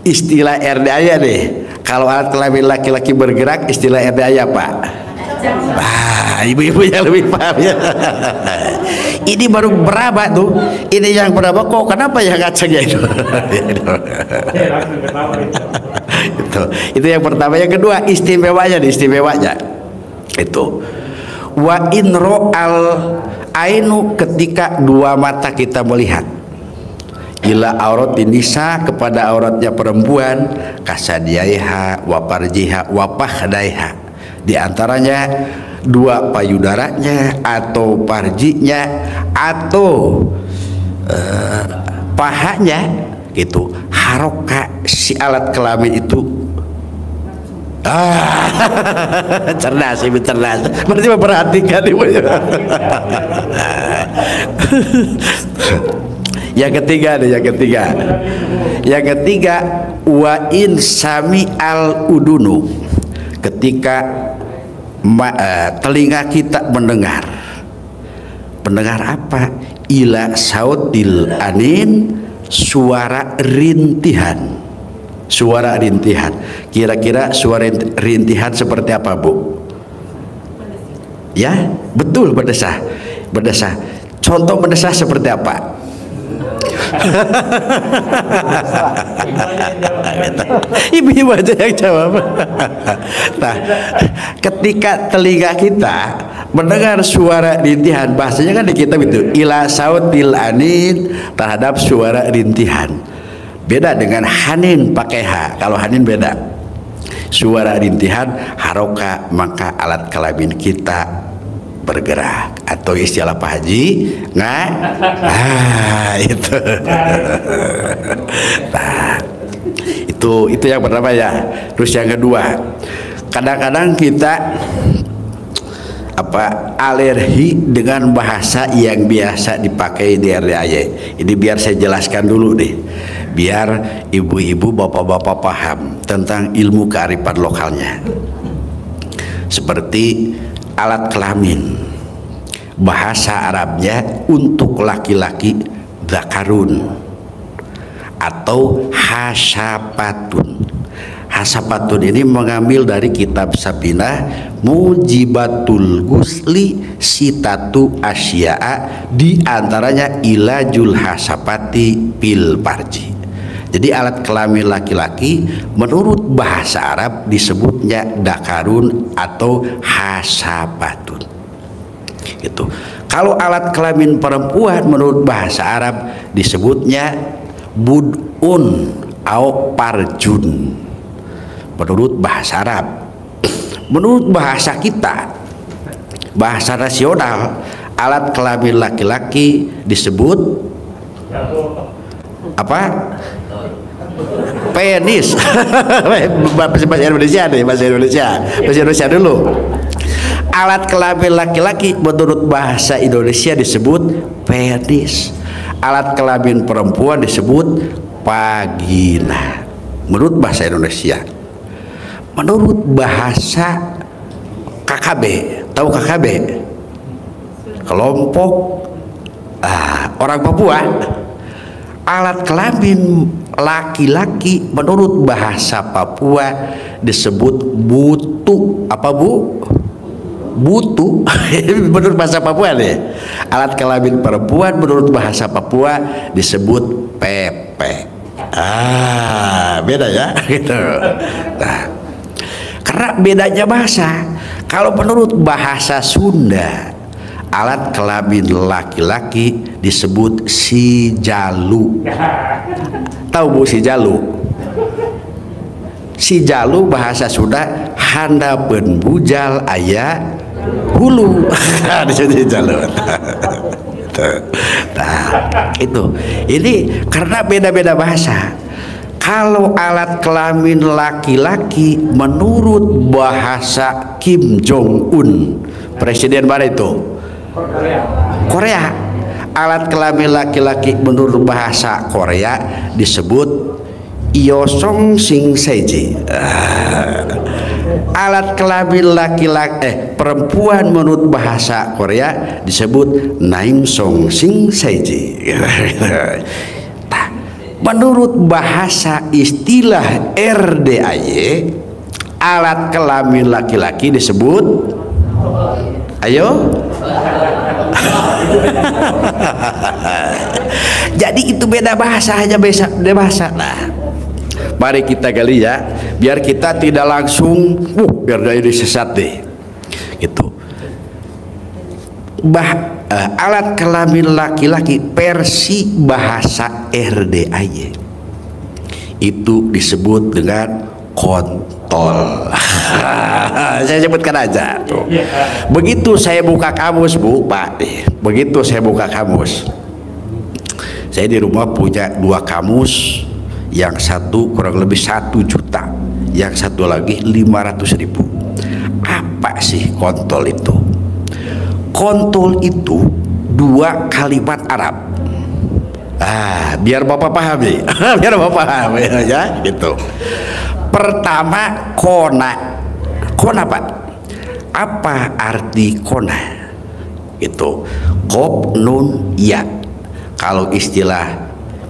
[SPEAKER 1] Istilah RDA deh. Kalau alat kelamin laki-laki bergerak, istilah RDA Pak. Ibu-ibu yang lebih paham ya. Ini baru beraba tuh. Ini yang beraba kok, kenapa ya ngacengnya itu? Itu yang pertama. Yang kedua, istimewanya itu wa inro al ainu, ketika dua mata kita melihat, ila auratin nisa, kepada auratnya perempuan, kasadiyaiha wa parjiha wa pahdaiha, di antaranya dua payudaranya atau parjinya atau pahanya, gitu. Haroka, si alat kelamin itu cerdas, ibu cerdas, berarti memperhatikan ibu. Yang ketiga wa in sami al udunu, ketika telinga kita mendengar apa? Ila sautil anin, suara rintihan. Kira-kira suara rintihan seperti apa, Bu? Ya, betul, berdesah. Contoh berdesah seperti apa? Ibu-ibu aja yang jawab. Nah, ketika telinga kita mendengar suara rintihan, bahasanya kan di kitab itu ila sautil anin, terhadap suara rintihan. Beda dengan hanin pakai H. Kalau hanin beda. Suara rintihan, haroka, maka alat kelamin kita bergerak, atau istilah Pak Haji itu. Nah, itu yang pertama ya. Terus yang kedua, kadang-kadang kita alergi dengan bahasa yang biasa dipakai di RDAY. Ini biar saya jelaskan dulu deh, biar ibu-ibu, bapak-bapak paham tentang ilmu kearifan lokalnya. Seperti alat kelamin, bahasa Arabnya untuk laki-laki zakarun atau hasyapatun. Hasapatun ini mengambil dari kitab Sapinah Mujibatul Gusli Sitatu Asya'a, di antaranya ilajul hasapati pil parji. Jadi alat kelamin laki-laki menurut bahasa Arab disebutnya dakarun atau hasapatun. Gitu. Kalau alat kelamin perempuan menurut bahasa Arab disebutnya bud'un atau parjun. Menurut bahasa Arab. Menurut bahasa kita, bahasa nasional, alat kelamin laki-laki disebut apa? Penis. Bahasa Indonesia deh, bahasa Indonesia dulu. Alat kelamin laki-laki menurut bahasa Indonesia disebut penis. Alat kelamin perempuan disebut vagina. Menurut bahasa Indonesia. Menurut bahasa KKB, tahu KKB? Kelompok orang Papua. Alat kelamin laki-laki menurut bahasa Papua disebut butu. Apa bu? Butu. Menurut bahasa Papua deh. Alat kelamin perempuan menurut bahasa Papua disebut pepe. Beda ya gitu. Nah, karena bedanya bahasa. Kalau menurut bahasa Sunda, alat kelamin laki-laki disebut sijalu. Tahu bu sijalu? Sijalu bahasa Sunda handapeun bujal aya hulu. Disebut sijalu. Nah, itu. Ini karena beda-beda bahasa. Kalau alat kelamin laki-laki menurut bahasa Kim Jong Un, presiden mana itu? Korea. Alat kelamin laki-laki menurut bahasa Korea disebut Yosong Sing Seji. Alat kelamin laki-laki perempuan menurut bahasa Korea disebut Naim Song Sing Seji. Menurut bahasa istilah RDAY, alat kelamin laki-laki disebut, ayo. Jadi itu beda bahasa, hanya beda bahasa. Nah, mari kita gali ya, biar kita tidak langsung, biar dari sesat deh. Gitu. Alat kelamin laki-laki versi bahasa RDAY itu disebut dengan kontol. Saya sebutkan aja tuh. Begitu saya buka kamus bu, Pak. Begitu saya buka kamus, saya di rumah punya 2 kamus, yang satu kurang lebih 1 juta, yang satu lagi 500.000. Apa sih kontol itu? Kontol itu 2 kalimat Arab. Biar bapak pahami, biar bapak paham ya, gitu. Pertama kona. Kona Pak. Apa arti kona? Itu kob nun ya. Kalau istilah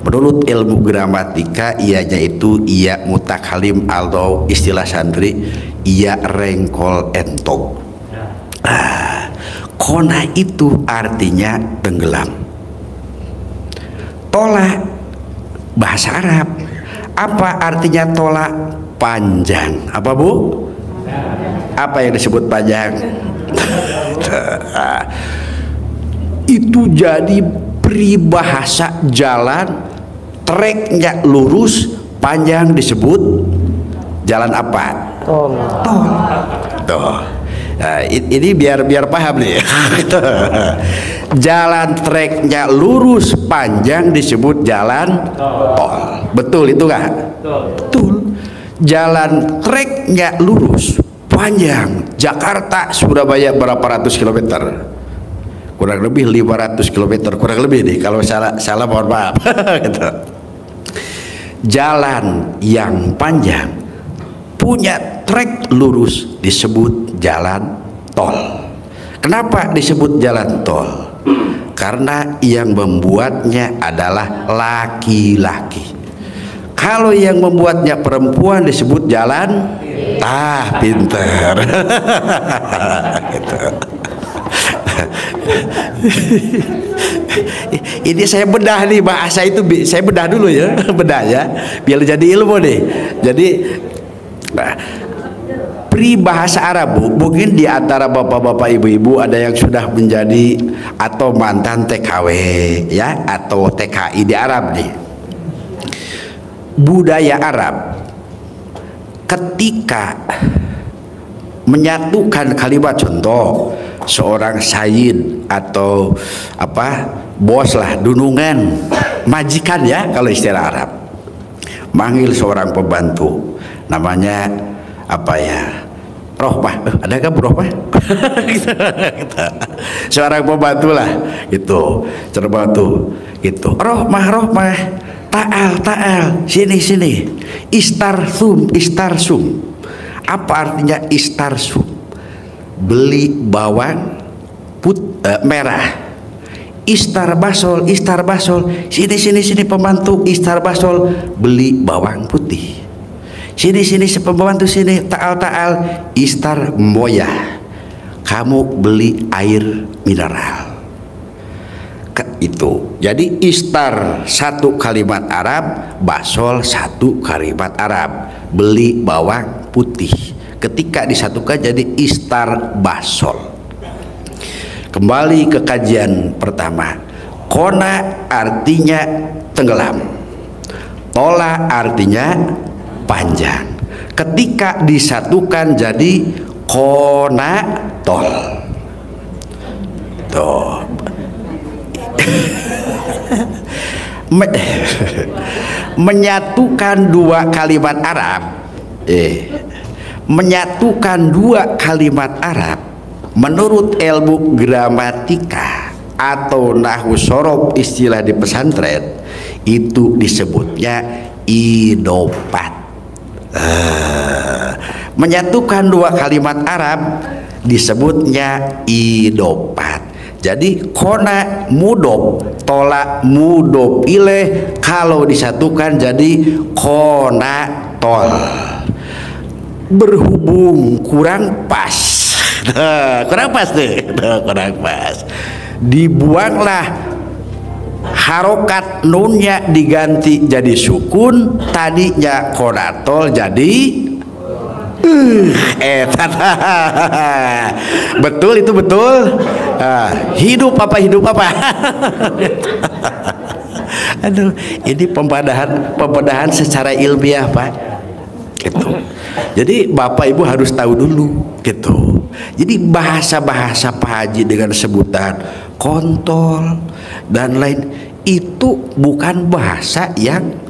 [SPEAKER 1] menurut ilmu gramatika, ianya itu iya mutakalim, atau istilah santri iya rengkol entong. Kona itu artinya tenggelam. Tola bahasa Arab. Apa artinya tola? Panjang. Apa bu? Apa yang disebut panjang? Itu jadi peribahasa jalan, treknya lurus, panjang disebut jalan apa? Tol. Tuh. Nah, ini biar paham nih. Jalan treknya lurus panjang disebut jalan tol. Betul itu nggak? Betul. Jalan treknya lurus panjang, Jakarta Surabaya berapa ratus kilometer? Kurang lebih 500 kilometer, kurang lebih nih. Kalau salah mohon maaf. Gitu. Jalan yang panjang punya trek lurus disebut jalan tol. Kenapa disebut jalan tol? Karena yang membuatnya adalah laki-laki. Kalau yang membuatnya perempuan disebut jalan pinter. Gitu. Ini saya bedah nih bahasa itu, saya bedah dulu ya, bedah ya, biar jadi ilmu nih. Jadi peribahasa Arab, mungkin di antara bapak-bapak ibu-ibu ada yang sudah menjadi atau mantan TKW ya, atau TKI di Arab nih. Budaya Arab ketika menyatukan kalimat, contoh seorang sayyid atau bos lah, dunungan, majikan ya kalau istilah Arab, manggil seorang pembantu namanya Rohmah, ada kan Rohmah? Seorang pembantu lah gitu, terbantu gitu, Rohmah, ta'al, sini, istarsum. Apa artinya istarsum? Beli bawang merah. Istarbasol, sini pembantu, istarbasol, beli bawang putih. Sini pembantu, sini ta'al, istar moyah, kamu beli air mineral. Itu jadi istar satu kalimat Arab, basol satu kalimat Arab, beli bawang putih. Ketika disatukan jadi istar basol. Kembali ke kajian pertama, kona artinya tenggelam, tola artinya panjang. Ketika disatukan jadi kona tol. Tuh. Menyatukan dua kalimat Arab, menyatukan dua kalimat Arab menurut ilmu gramatika atau nahwu sorof, istilah di pesantren itu disebutnya idopat. Menyatukan dua kalimat Arab disebutnya idopat. Jadi kona mudop, tola mudop ileh, kalau disatukan jadi kona tol. Berhubung kurang pas, kurang pas deh, kurang pas. Dibuanglah harokat nunnya, diganti jadi sukun, tadinya kona tol jadi betul itu betul. Hidup apa aduh, ini pembedahan secara ilmiah Pak gitu. Jadi Bapak Ibu harus tahu dulu gitu. Jadi bahasa-bahasa Pak Haji dengan sebutan kontol dan lain itu bukan bahasa yang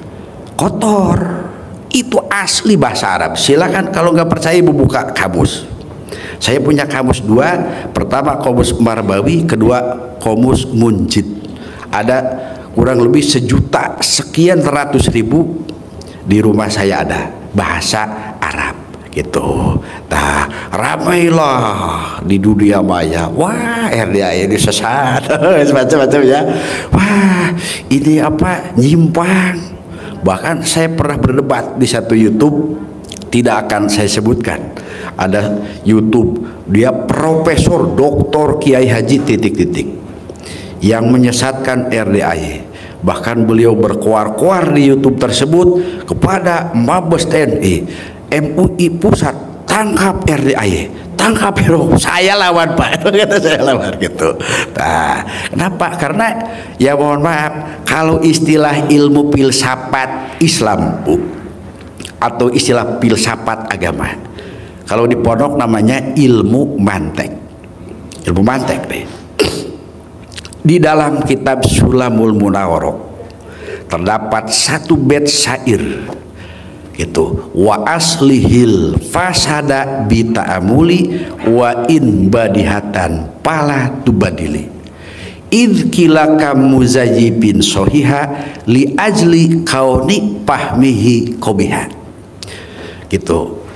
[SPEAKER 1] kotor, itu asli bahasa Arab. Silakan kalau nggak percaya Ibu buka kamus. Saya punya kamus dua, pertama kamus Marbawi, kedua kamus Munjid. Ada kurang lebih 1.000.000 sekian ratus ribu di rumah saya ada bahasa Arab gitu. Nah, ramailah di dunia maya. Wah, RDA ini sesat, macam-macam ya. Wah, ini apa? Nyimpang. Bahkan saya pernah berdebat di satu YouTube, tidak akan saya sebutkan. Ada YouTube, dia Profesor Doktor Kiai Haji titik-titik yang menyesatkan RDAY. Bahkan beliau berkoar-koar di YouTube tersebut kepada Mabes TNI, MUI Pusat, tangkap RDAY, tangkap hero. Saya lawan Pak, kata saya lawan gitu. Nah, kenapa? Karena ya mohon maaf, kalau istilah ilmu filsafat Islam Bu, atau istilah filsafat agama, kalau di pondok namanya ilmu mantek. Ilmu mantek deh. Di dalam kitab Sulamul Munawarok terdapat satu bait syair gitu, wa aslihil fasada bita'amuli wa in badihatan pala tubadili id kilaka muzajibin sohiha li ajli kauni pahmihi kobiha gitu.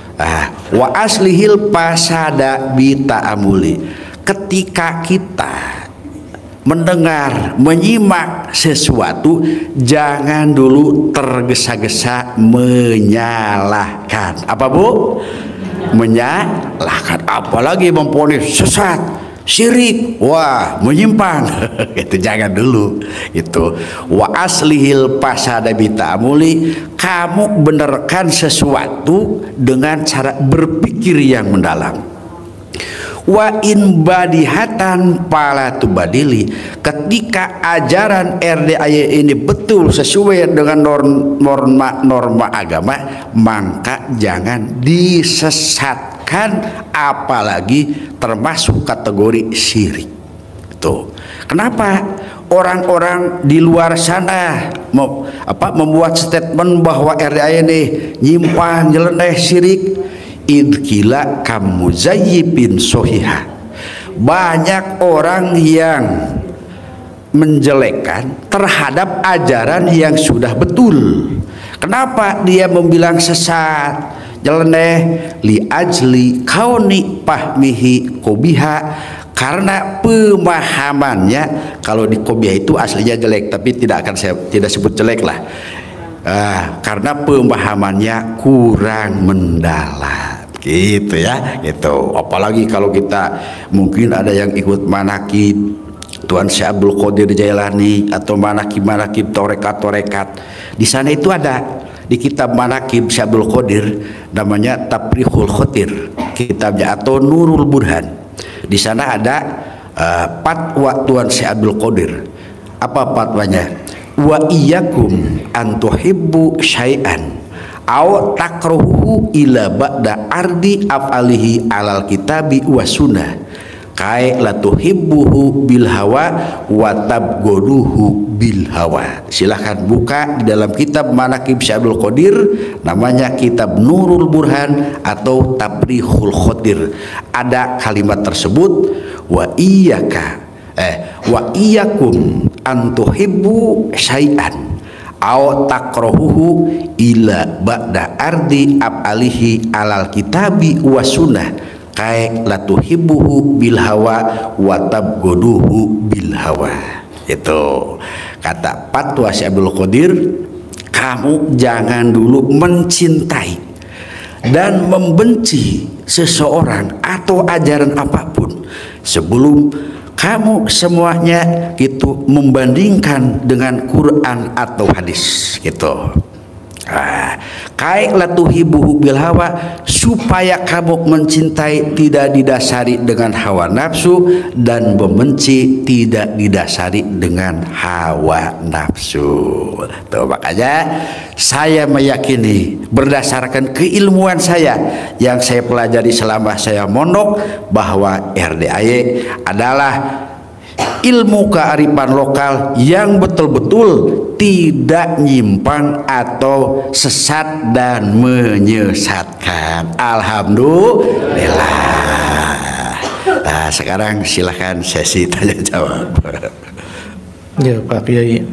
[SPEAKER 1] Wa aslihil fasada bita'amuli, ketika kita mendengar, menyimak sesuatu, jangan dulu tergesa-gesa menyalahkan. Apa Bu? Menyalahkan, apalagi memponis sesat, syirik, wah menyimpang. Itu jangan dulu. Itu wa aslihil fasada bitamuli, kamu benarkan sesuatu dengan cara berpikir yang mendalam. Wa in badihatan pala tubadili, ketika ajaran RDAY ini betul sesuai dengan norma agama, maka jangan disesatkan, apalagi termasuk kategori syirik. Tuh. Kenapa orang-orang di luar sana membuat statement bahwa RDAY ini nyimpang, nyeleneh, syirik? Idkila kamu zayyibin sohiha. Banyak orang yang menjelekkan terhadap ajaran yang sudah betul. Kenapa dia membilang sesat, nyeleneh? Li ajli kauni pahmihi kobiha, karena pemahamannya. Kalau di kobiha itu aslinya jelek, tapi tidak sebut jelek lah. Karena pemahamannya kurang mendalam. Gitu ya, gitu. Apalagi kalau kita mungkin ada yang ikut manakib Tuan Syekh Abdul Qadir Jailani atau manakib torekat. Di sana itu ada di kitab manakib Syekh Abdul Qadir, namanya Tafrihul Khotir kitabnya, atau Nurul Burhan. Di sana ada fatwa Tuan Syekh Abdul Qadir. Apa fatwanya? Wa iyyakum an tuhibbu syai'an aw takruhu ila ba'da ardi af'alihi alal kitabi wa sunnah kai la tuhibbuhu bil hawa wa tabghuduhu bil hawa. Silahkan buka di dalam kitab manakib Syekh Abdul Qadir, namanya kitab Nurul Burhan atau Tafrihul Khotir. Ada kalimat tersebut, wa iyyakum an tuhibbu syai'an aw takrahuhu ila ba'da ardi ab'alihi alal kitabi wa sunnah kai latuhibbuhu bil hawa wa tabghuduhu bil hawa. Itu kata fatwa Syekh Abdul Qadir, kamu jangan dulu mencintai dan membenci seseorang atau ajaran apapun sebelum kamu semuanya gitu membandingkan dengan Quran atau hadis gitu. Kaik latuhibuhu bil hawa, supaya kamu mencintai tidak didasari dengan hawa nafsu dan membenci tidak didasari dengan hawa nafsu. Tuh, makanya saya meyakini berdasarkan keilmuan saya yang saya pelajari selama saya mondok bahwa RDAY adalah ilmu kearifan lokal yang betul-betul tidak nyimpang atau sesat dan menyesatkan. Alhamdulillah. Nah, sekarang silahkan sesi tanya jawab.
[SPEAKER 7] Ya Pak Kiai,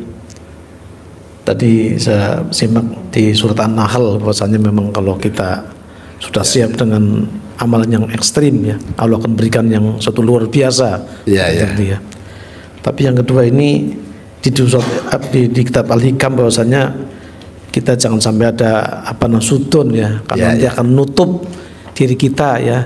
[SPEAKER 7] tadi saya simak di surat An-Nahl bahwasanya memang kalau kita sudah siap dengan amalan yang ekstrim, ya Allah akan berikan yang suatu luar biasa. Ya. Tapi yang kedua ini di kitab Al-Hikam bahwasanya kita jangan sampai ada sudon, ya, karena nanti akan menutup diri kita, ya.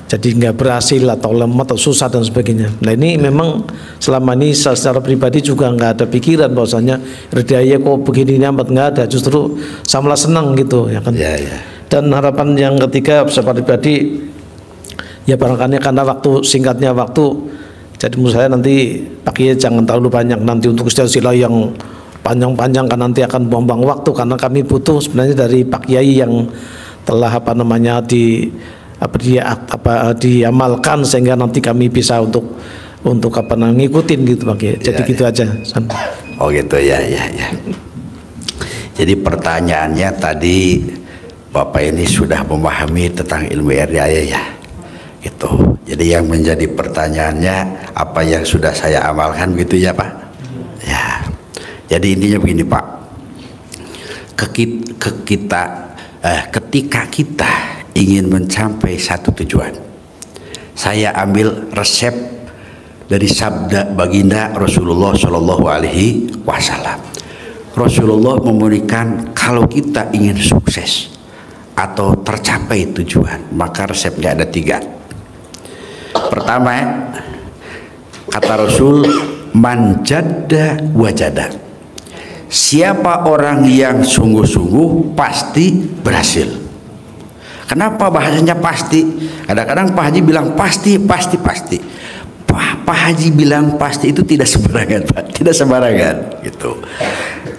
[SPEAKER 7] Jadi nggak berhasil atau lemah atau susah dan sebagainya. Nah ini memang selama ini secara pribadi juga nggak ada pikiran bahwasanya RDAY kok begini amat, nggak ada. Justru saya malah senang gitu, ya kan. Dan harapan yang ketiga secara pribadi, ya barangkali karena singkatnya waktu. Jadi menurut saya nanti Pak Kiai jangan terlalu banyak nanti untuk istilah yang panjang-panjang, kan nanti akan buang-buang waktu, karena kami butuh sebenarnya dari Pak Kiai yang telah diamalkan sehingga nanti kami bisa untuk ngikutin gitu Pak Kiai. Jadi gitu aja.
[SPEAKER 1] Oh gitu ya. Jadi pertanyaannya tadi Bapak ini sudah memahami tentang ilmu RDAY, ya. Gitu. Jadi yang menjadi pertanyaannya apa yang sudah saya amalkan gitu ya Pak. Ya. Jadi intinya begini Pak. Ketika kita ingin mencapai satu tujuan, saya ambil resep dari sabda baginda Rasulullah Shallallahu Alaihi Wasallam. Rasulullah memberikan kalau kita ingin sukses atau tercapai tujuan, maka resepnya ada 3. Pertama, kata Rasul, man jadda wajada. Siapa orang yang sungguh-sungguh pasti berhasil. Kenapa bahasanya pasti? Kadang-kadang Pak Haji bilang pasti. Pak Haji bilang pasti itu tidak sembarangan, Pak. Tidak sembarangan gitu.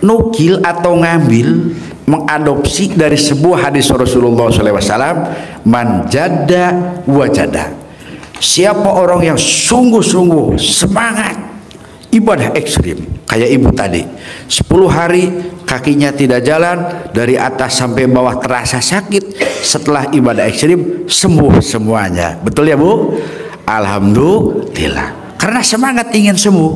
[SPEAKER 1] Nukil atau ngambil, mengadopsi dari sebuah hadis Rasulullah SAW, man jadda wajada. Siapa orang yang sungguh-sungguh semangat ibadah ekstrim, kayak ibu tadi 10 hari kakinya tidak jalan, dari atas sampai bawah terasa sakit, setelah ibadah ekstrim sembuh semuanya. Betul ya Bu? Alhamdulillah, karena semangat ingin sembuh.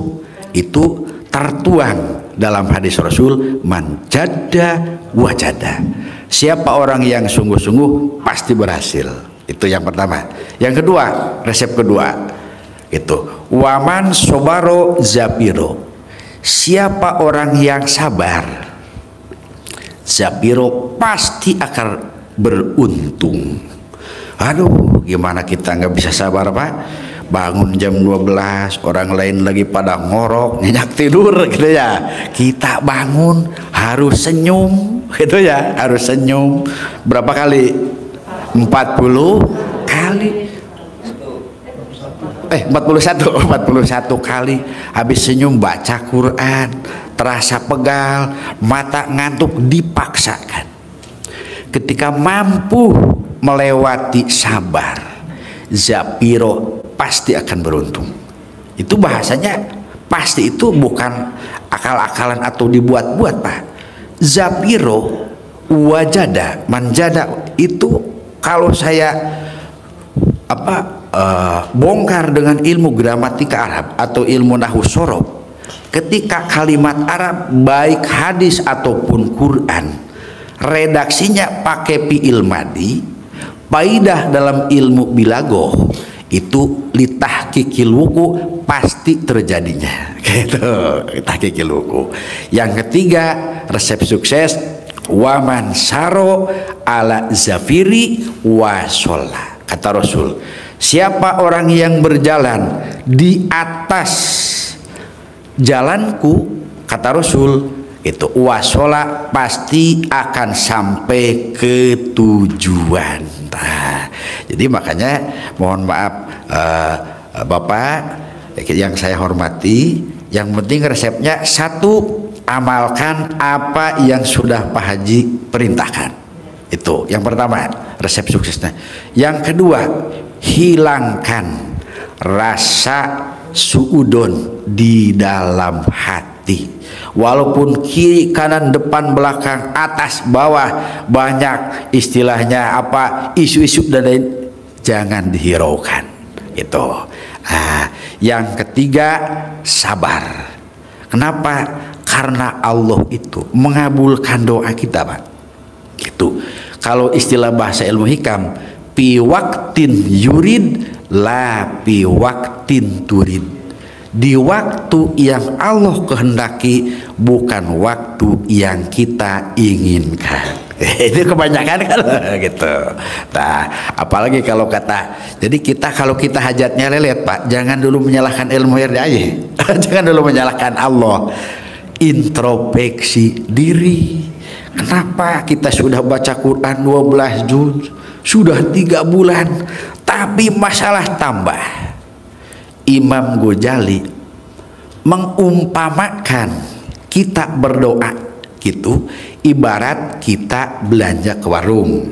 [SPEAKER 1] Itu tertuang dalam hadis Rasul, man jadda wajada. Siapa orang yang sungguh-sungguh pasti berhasil. Itu yang pertama. Yang kedua, resep kedua itu waman sobaro zapiro. Siapa orang yang sabar, zapiro pasti akan beruntung. Aduh, gimana kita nggak bisa sabar, Pak? Bangun jam 12, orang lain lagi pada ngorok, nyenyak tidur gitu ya. Kita bangun harus senyum gitu ya, harus senyum. Berapa kali? 40 kali. 41 kali habis senyum baca Quran, terasa pegal, mata ngantuk, dipaksakan. Ketika mampu melewati sabar, zapiro pasti akan beruntung. Itu bahasanya pasti, itu bukan akal-akalan atau dibuat-buat, Pak. Zapiro wajada, manjada itu kalau saya bongkar dengan ilmu gramatika Arab atau ilmu nahwu sorof, ketika kalimat Arab baik hadis ataupun Quran redaksinya pakai fi'il madi, faidah dalam ilmu bilagoh itu litahqiqil wuqu pasti terjadinya gitu, litahqiqil wuqu. Yang ketiga, resep sukses waman saro ala zafiri wasola. Kata Rasul, siapa orang yang berjalan di atas jalanku, kata Rasul, itu wasola pasti akan sampai ke tujuan. Nah, jadi makanya mohon maaf Bapak yang saya hormati, yang penting resepnya 1, amalkan apa yang sudah Pak Haji perintahkan. Itu yang pertama, resep suksesnya. Yang kedua, hilangkan rasa suudon di dalam hati. Walaupun kiri kanan depan belakang atas bawah banyak istilahnya apa isu-isu dan lain, jangan dihiraukan itu. Yang ketiga, sabar. Kenapa? Karena Allah itu mengabulkan doa kita, Pak. Itu kalau istilah bahasa ilmu hikam, pi waktin yurid la pi waktin turid. Di waktu yang Allah kehendaki, bukan waktu yang kita inginkan. Itu kebanyakan kan gitu. Nah, apalagi kalau kata, jadi kalau kita hajatnya lelet, Pak, jangan dulu menyalahkan ilmu RDAY. Jangan dulu menyalahkan Allah. Introspeksi diri. Kenapa kita sudah baca Quran 12 juz, sudah 3 bulan, tapi masalah tambah. Imam Ghazali mengumpamakan kita berdoa gitu ibarat kita belanja ke warung.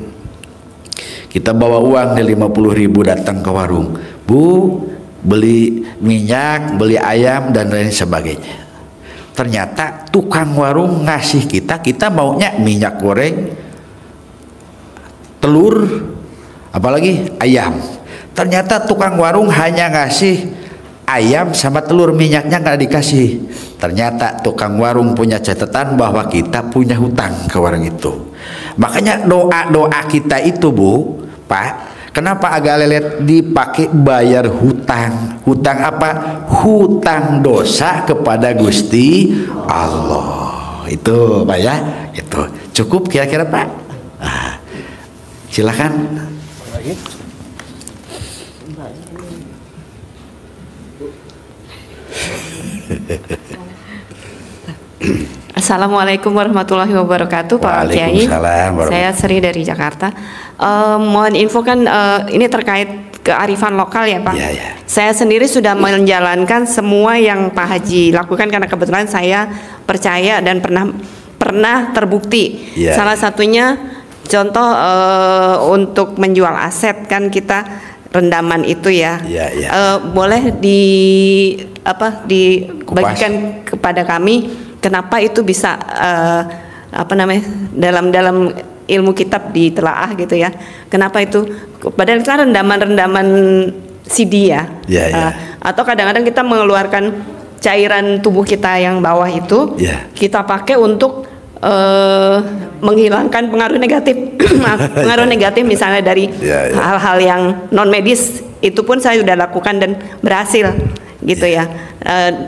[SPEAKER 1] Kita bawa uang 50.000 datang ke warung, Bu, beli minyak, beli ayam dan lain sebagainya. Ternyata tukang warung ngasih kita maunya minyak goreng, telur, apalagi ayam. Ternyata tukang warung hanya ngasih ayam sama telur, minyaknya nggak dikasih. Ternyata tukang warung punya catatan bahwa kita punya hutang ke warung itu. Makanya doa-doa kita itu, Bu, Pak, Kenapa agak lelet? Dipakai bayar hutang. Hutang apa? Hutang dosa kepada Gusti Allah. Itu Pak ya. Itu cukup kira-kira Pak. Nah, silakan.
[SPEAKER 8] Assalamualaikum warahmatullahi wabarakatuh Pak Kiai. Saya Sri dari Jakarta. Mohon info kan ini terkait kearifan lokal ya Pak.
[SPEAKER 1] Ya.
[SPEAKER 8] Saya sendiri sudah menjalankan semua yang Pak Haji lakukan karena kebetulan saya percaya dan pernah terbukti.
[SPEAKER 1] Ya.
[SPEAKER 8] Salah satunya contoh untuk menjual aset kan kita rendaman itu ya. Boleh dibagikan kepada kami. Kenapa itu bisa dalam ilmu kitab ditelaah gitu ya? Kenapa itu? Padahal itu rendaman CD ya. Atau kadang-kadang kita mengeluarkan cairan tubuh kita yang bawah itu, kita pakai untuk menghilangkan pengaruh negatif, pengaruh negatif misalnya dari hal-hal yang non medis. Itu pun saya sudah lakukan dan berhasil gitu ya.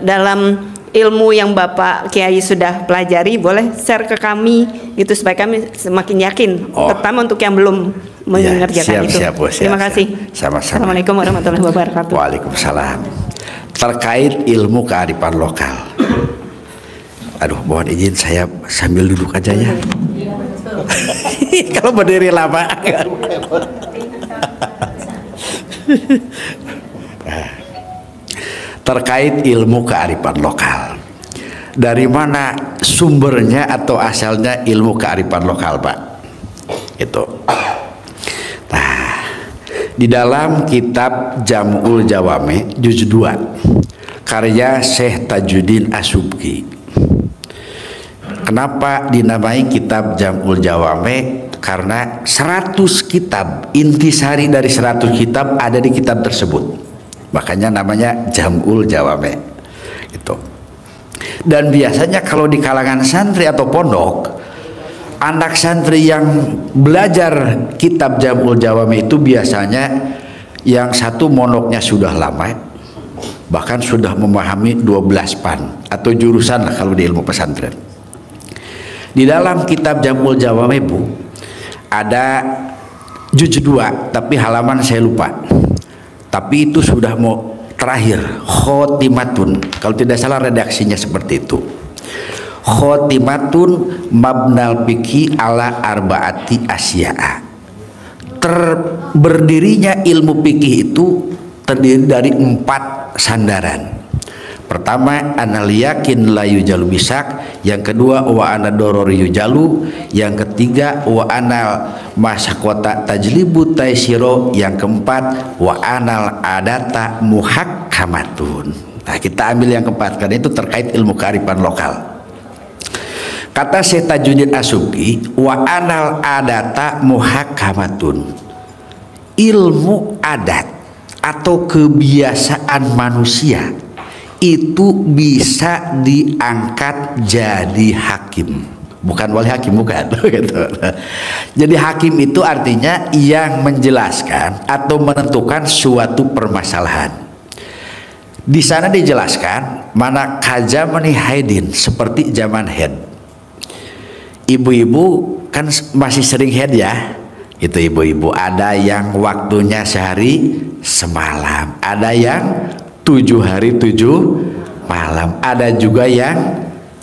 [SPEAKER 8] Dalam ilmu yang Bapak Kiai sudah pelajari, boleh share ke kami gitu supaya kami semakin yakin, terutama untuk yang belum mengerjakan itu. Terima kasih.
[SPEAKER 1] Sama-sama.
[SPEAKER 8] Assalamualaikum warahmatullahi wabarakatuh.
[SPEAKER 1] Waalaikumsalam. Terkait ilmu kearifan lokal. Aduh, mohon izin saya sambil duduk aja ya. Kalau berdiri lama. Terkait ilmu kearifan lokal, dari mana sumbernya atau asalnya ilmu kearifan lokal Pak? Itu. Nah, di dalam kitab Jam'ul Jawame juz 2 karya Syekh Tajuddin As-Subki. Kenapa dinamai kitab Jam'ul Jawame? Karena 100 kitab, intisari dari 100 kitab ada di kitab tersebut. Makanya namanya Jam'ul Jawame. Itu. Dan biasanya kalau di kalangan santri atau pondok, anak santri yang belajar kitab Jam'ul Jawame itu biasanya yang satu monoknya sudah lama, bahkan sudah memahami 12 pan atau jurusan lah kalau di ilmu pesantren. Di dalam kitab Jam'ul Jawame Bu, ada juz 2 tapi halaman saya lupa. Tapi itu sudah mau terakhir, khotimatun. Kalau tidak salah redaksinya seperti itu. Khotimatun mabnal fikhi ala arbaati asya'a. Berdirinya ilmu fikih itu terdiri dari 4 sandaran. Pertama, anal yakin la yujalu bisak. Yang kedua, wa ana doror yujalu. Yang ketiga, wa anal masakota tajlibu taisiro. Yang keempat, wa anal adata muhakkamatun. Nah, kita ambil yang keempat karena itu terkait ilmu kearifan lokal. Kata Syekh Tajuddin As-Subki, wa anal adata muhakkamatun. Ilmu adat atau kebiasaan manusia itu bisa diangkat jadi hakim, bukan wali hakim, bukan gitu. Jadi hakim itu artinya yang menjelaskan atau menentukan suatu permasalahan. Di sana dijelaskan mana kajamani haidin, seperti zaman haid. Ibu-ibu kan masih sering haid ya. Itu ibu-ibu, ada yang waktunya sehari semalam, ada yang 7 hari 7 malam, ada juga yang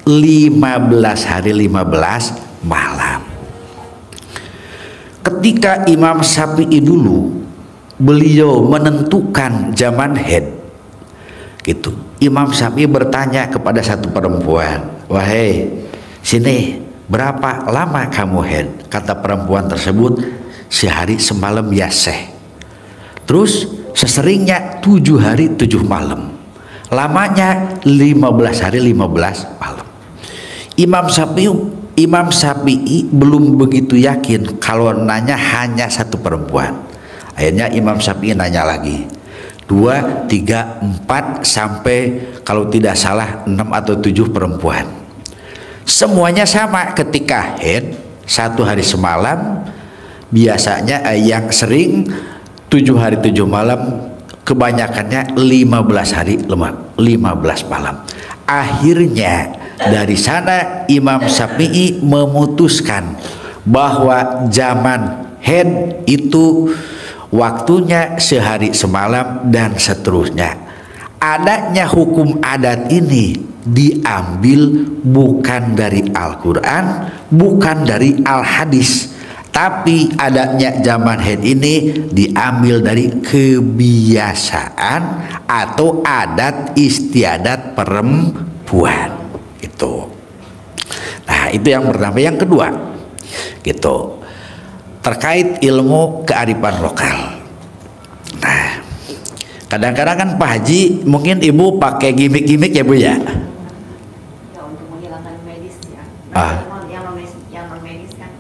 [SPEAKER 1] 15 hari 15 malam. Ketika Imam Syafi'i dulu beliau menentukan zaman haid gitu, Imam Syafi'i bertanya kepada satu perempuan, wahai sini, berapa lama kamu haid? Kata perempuan tersebut, sehari semalam ya Syekh. Terus seseringnya 7 hari 7 malam, lamanya 15 hari 15 malam. Imam Syafi'i belum begitu yakin kalau nanya hanya satu perempuan. Akhirnya Imam Syafi'i nanya lagi, 2, 3, 4 sampai kalau tidak salah 6 atau 7 perempuan. Semuanya sama ketika haid 1 hari semalam. Biasanya yang sering 7 hari 7 malam, kebanyakannya 15 hari 15 malam. Akhirnya dari sana Imam Syafi'i memutuskan bahwa zaman haid itu waktunya sehari semalam dan seterusnya. Adanya hukum adat ini diambil bukan dari Al-Quran, bukan dari Al-Hadis, tapi adanya zaman haid ini diambil dari kebiasaan atau adat istiadat perempuan gitu. Nah, itu yang pertama. Yang kedua gitu, terkait ilmu kearifan lokal. Nah, kadang-kadang kan Pak Haji, mungkin Ibu pakai gimmick-gimmick ya Bu ya?
[SPEAKER 8] Ya, untuk menghilangkan medis ya. Yang non medis kan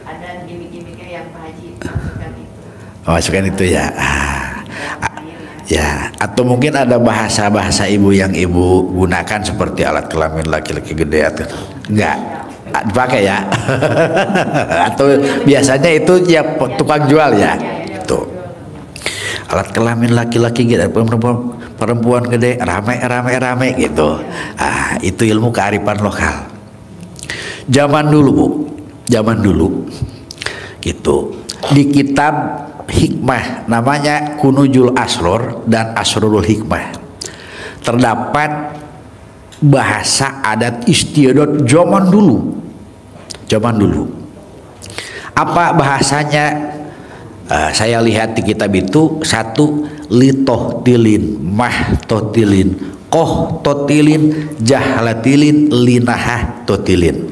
[SPEAKER 8] ada gimmick-gimmicknya yang Pak Haji masukkan itu.
[SPEAKER 1] Oh, masukkan itu ya. Ya, atau mungkin ada bahasa-bahasa Ibu yang Ibu gunakan seperti alat kelamin laki-laki gede atau enggak dipakai ya? Atau biasanya itu ya tukang jual ya? Tuh. Alat kelamin laki-laki gitu, perempuan gede, rame gitu. Ah, itu ilmu kearifan lokal. Zaman dulu Bu, zaman dulu gitu. Di kitab hikmah namanya Kunuzul Asror dan Asrorul Hikmah, terdapat bahasa adat istiadat zaman dulu. Zaman dulu. Apa bahasanya? Saya lihat di kitab itu, 1 litohtilin, mahtohtilin, kohtohtilin, jahlatilin, linahah tohtilin.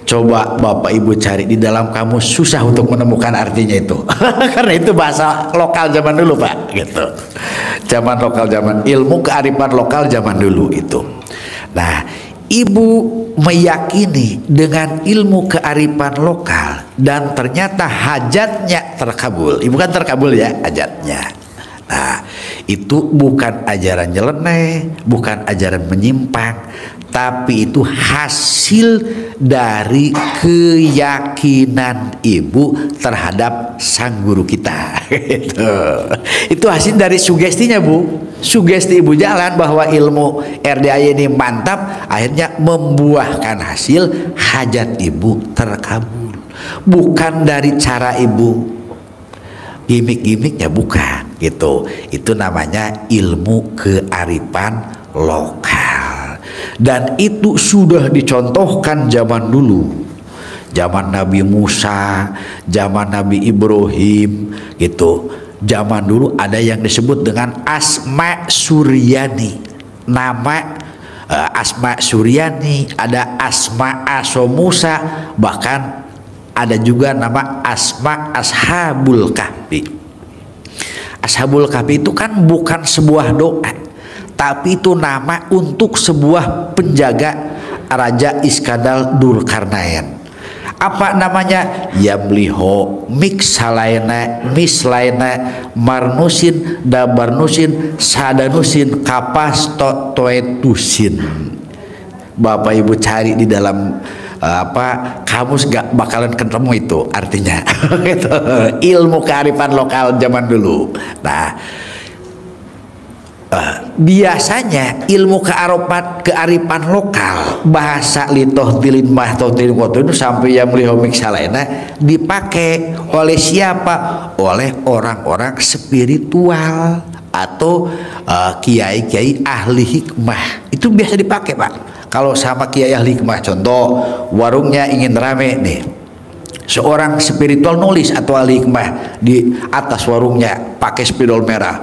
[SPEAKER 1] Coba Bapak Ibu cari di dalam kamus, susah untuk menemukan artinya itu. Karena itu bahasa lokal zaman dulu Pak gitu. Zaman lokal, zaman ilmu kearifan lokal zaman dulu itu. Nah, Ibu meyakini dengan ilmu kearifan lokal dan ternyata hajatnya terkabul. Ibu kan terkabul ya hajatnya. Nah, itu bukan ajaran nyeleneh, bukan ajaran menyimpang, tapi itu hasil dari keyakinan Ibu terhadap sang guru kita. Itu hasil dari sugestinya Bu. Sugesti Ibu jalan bahwa ilmu RDAY ini mantap, akhirnya membuahkan hasil hajat Ibu terkabul. Bukan dari cara Ibu gimmick-gimmicknya, bukan gitu. Itu namanya ilmu kearifan lokal, dan itu sudah dicontohkan zaman dulu, zaman Nabi Musa, zaman Nabi Ibrahim gitu. Zaman dulu ada yang disebut dengan Asma Suryani, nama Asma Suryani, ada Asma Asomusa, bahkan ada juga nama Asma Ashabul Kahfi. Ashabul Kahfi itu kan bukan sebuah doa, tapi itu nama untuk sebuah penjaga Raja Iskandar Dzulkarnain. Apa namanya? Yamliho Miksalaina Mislaina Marnusin Dabarnusin Sadanusin Kapastotoetusin. Bapak Ibu cari di dalam kamus gak bakalan ketemu itu artinya. Gitu. Ilmu kearifan lokal zaman dulu. Nah, biasanya ilmu kearifan lokal, bahasa litohtilin mahtohtilin itu sampai yang melihomik salaina dipakai oleh siapa? Oleh orang-orang spiritual atau kiai-kiai ahli hikmah. Itu biasa dipakai Pak. Kalau sama kiai ahli hikmah, contoh warungnya ingin rame nih, seorang spiritual nulis atau ahli hikmah di atas warungnya pakai spidol merah,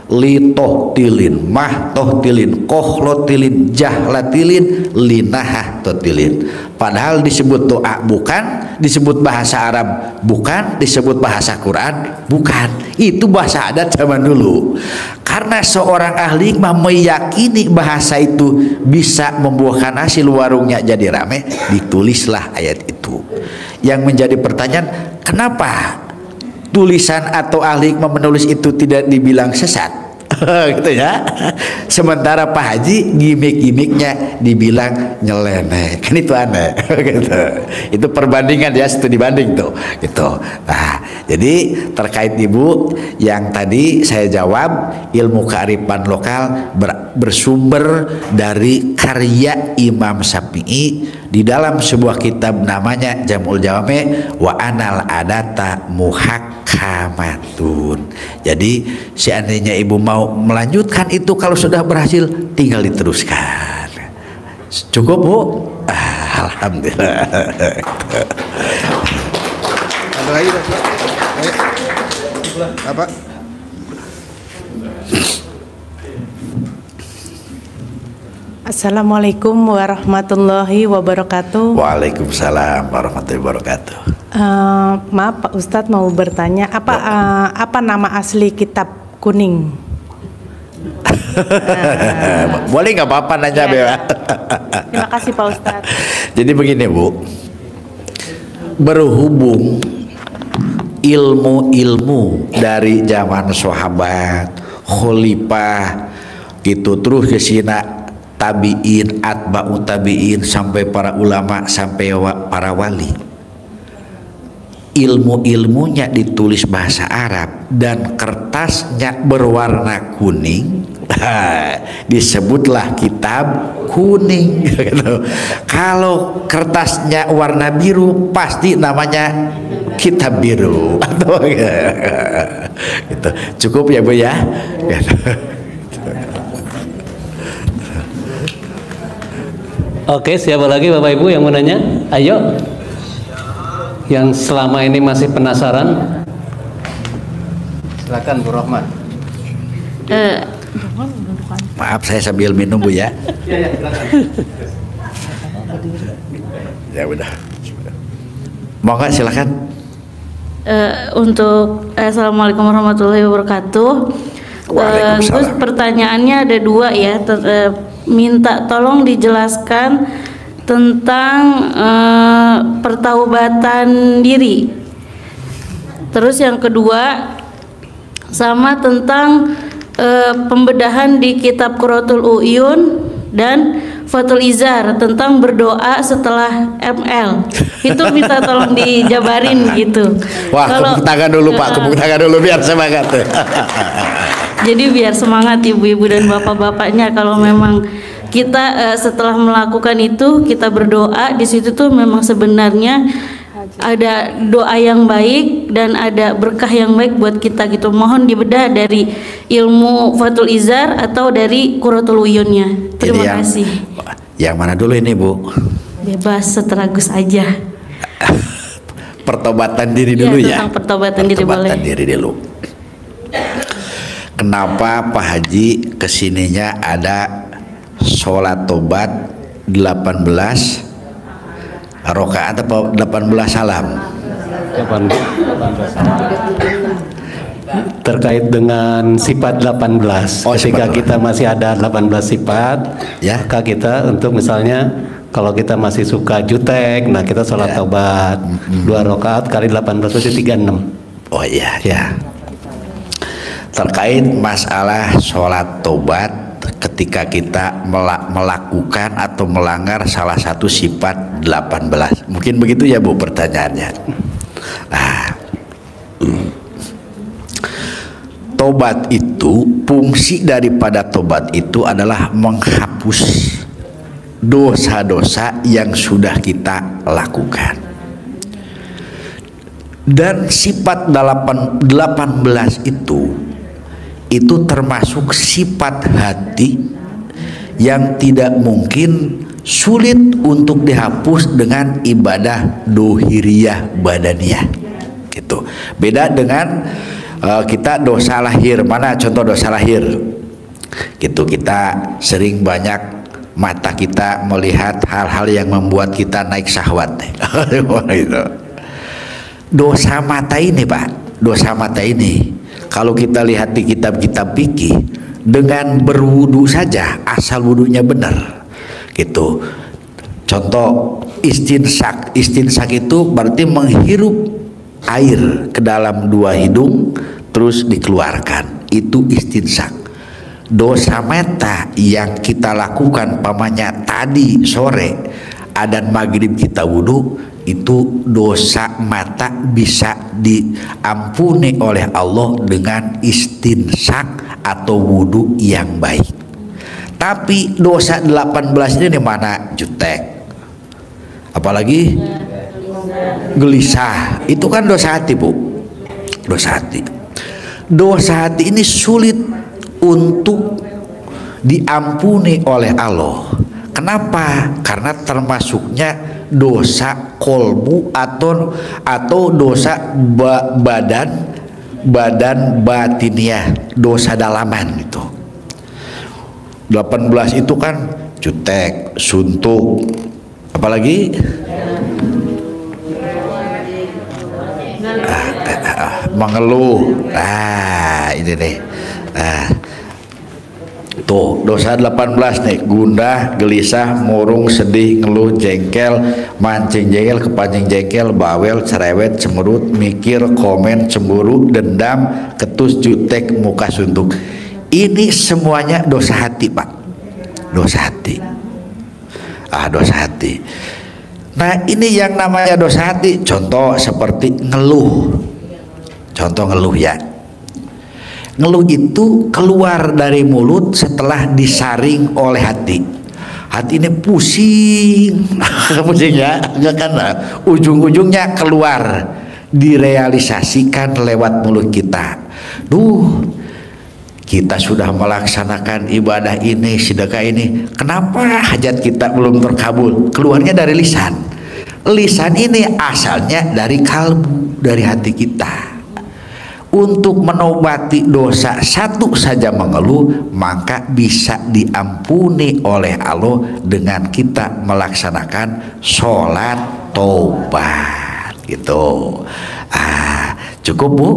[SPEAKER 1] litohtilin, mahtohtilin, kohlotilin, jahlatilin, linahah tohtilin. Padahal disebut doa bukan, disebut bahasa Arab bukan, disebut bahasa Quran bukan. Itu bahasa adat zaman dulu. Karena seorang ahli hikmah meyakini bahasa itu bisa membuahkan hasil warungnya jadi rame, ditulislah ayat itu. Yang menjadi pertanyaan, kenapa tulisan atau ahli hikmah menulis itu tidak dibilang sesat? gitu ya. Sementara Pak Haji gimmick-gimmicknya dibilang nyeleneh, kan itu aneh. Gitu. Itu perbandingan ya, studi banding tuh gitu. Nah, jadi terkait Ibu yang tadi saya jawab, ilmu kearifan lokal bersumber dari karya Imam Syafi'i di dalam sebuah kitab namanya Jamul Jawame wa Anal Adata Muhakkamatun. Jadi seandainya Ibu mau melanjutkan itu, kalau sudah berhasil tinggal diteruskan. Cukup Bu? Alhamdulillah.
[SPEAKER 6] Ada lagi Pak? Apa?
[SPEAKER 9] Assalamualaikum warahmatullahi wabarakatuh.
[SPEAKER 1] Waalaikumsalam warahmatullahi wabarakatuh.
[SPEAKER 9] Maaf Pak Ustadz, mau bertanya apa nama asli kitab kuning?
[SPEAKER 1] Boleh nggak apa-apa nanya Bella?
[SPEAKER 9] Terima kasih Pak Ustadz.
[SPEAKER 1] Jadi begini Bu, berhubung ilmu-ilmu dari zaman sahabat, khalifah gitu, terus ke sini tabiin, atba'u tabiin, sampai para ulama, sampai para wali, ilmu-ilmunya ditulis bahasa Arab dan kertasnya berwarna kuning, disebutlah kitab kuning. Kalau kertasnya warna biru pasti namanya kitab biru. Atau gitu. Cukup ya Bu ya.
[SPEAKER 3] Oke, siapa lagi Bapak Ibu yang mau nanya? Ayo. Yang selama ini masih penasaran. Silakan Bu Rohman.
[SPEAKER 1] Maaf saya sambil minum Bu ya. Ya udah. Mau nggak silakan.
[SPEAKER 10] Untuk Assalamualaikum warahmatullahi wabarakatuh. Terus pertanyaannya ada dua ya. Minta tolong dijelaskan tentang pertaubatan diri. Terus yang kedua sama tentang pembedahan di kitab Qurratul Uyun dan Fathul Izar tentang berdoa setelah ML. Itu bisa tolong dijabarin gitu.
[SPEAKER 1] Wah, tepuk tangan dulu Pak, tepuk tangan dulu biar semangat.
[SPEAKER 10] Jadi biar semangat ibu-ibu dan bapak-bapaknya, kalau memang kita setelah melakukan itu kita berdoa, di situ tuh memang sebenarnya ada doa yang baik dan ada berkah yang baik buat kita gitu. Mohon dibedah dari ilmu Fathul Izar atau dari Qurratul Uyunnya. Terima kasih.
[SPEAKER 1] Yang mana dulu ini Bu?
[SPEAKER 10] Bebas, seteragus aja.
[SPEAKER 1] Pertobatan diri dulu ya.
[SPEAKER 10] Tentang pertobatan diri boleh.
[SPEAKER 1] Pertobatan diri dulu. Kenapa Pak Haji kesininya ada sholat tobat 18 rakaat atau 18 salam?
[SPEAKER 3] 18 terkait dengan sifat 18. Ketika kita masih ada 18 sifat, ya, maka kita untuk misalnya kalau kita masih suka jutek, nah kita sholat tobat 2 rakaat kali 18 berarti 36.
[SPEAKER 1] Oh iya ya. Terkait masalah sholat tobat ketika kita melakukan atau melanggar salah satu sifat 18, mungkin begitu ya Bu pertanyaannya. Nah, tobat itu, fungsi daripada tobat itu adalah menghapus dosa-dosa yang sudah kita lakukan. Dan sifat 18 itu termasuk sifat hati yang tidak mungkin, sulit untuk dihapus dengan ibadah dohiriyah badaniyah gitu. Beda dengan kita dosa lahir. Mana contoh dosa lahir gitu? Kita sering banyak mata kita melihat hal-hal yang membuat kita naik syahwat. Dosa mata ini Pak, dosa mata ini kalau kita lihat di kitab-kitab fikih, dengan berwudu saja asal wudunya benar gitu. Contoh istinsak. Istinsak itu berarti menghirup air ke dalam 2 hidung terus dikeluarkan, itu istinsak. dosa mata yang kita lakukan pamannya tadi sore adzan maghrib kita wudhu, itu dosa mata bisa diampuni oleh Allah dengan istinsak atau wudhu yang baik. Tapi dosa 18 ini di mana? Jutek, apalagi gelisah, itu kan dosa hati, Bu. Dosa hati. Dosa hati ini sulit untuk diampuni oleh Allah. Kenapa? Karena termasuknya dosa kolbu atau dosa badan batiniah, dosa dalaman itu. 18 itu kan jutek, suntuk, apalagi mengeluh. Ini nih. Tuh, dosa 18 nih: gundah, gelisah, murung, sedih, ngeluh, jengkel, mancing jengkel, kepancing jengkel, bawel, cerewet, cemberut, mikir, komen, cemburu, dendam, ketus, jutek, muka suntuk. Ini semuanya dosa hati, Pak. Dosa hati. Dosa hati. Nah, ini yang namanya dosa hati. Contoh seperti ngeluh. Contoh ngeluh ya. Ngeluh itu keluar dari mulut setelah disaring oleh hati. Hati ini pusing, pusing ya, enggak kan? Ujung-ujungnya keluar, direalisasikan lewat mulut kita. Kita sudah melaksanakan ibadah ini, sedekah ini, kenapa hajat kita belum terkabul? Keluarnya dari lisan. Lisan ini asalnya dari kalbu, dari hati kita. Untuk menobati dosa satu saja mengeluh, maka bisa diampuni oleh Allah dengan kita melaksanakan sholat tobat gitu. Cukup, Bu?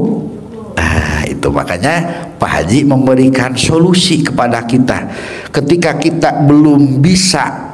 [SPEAKER 1] Itu makanya Pak Haji memberikan solusi kepada kita. Ketika kita belum bisa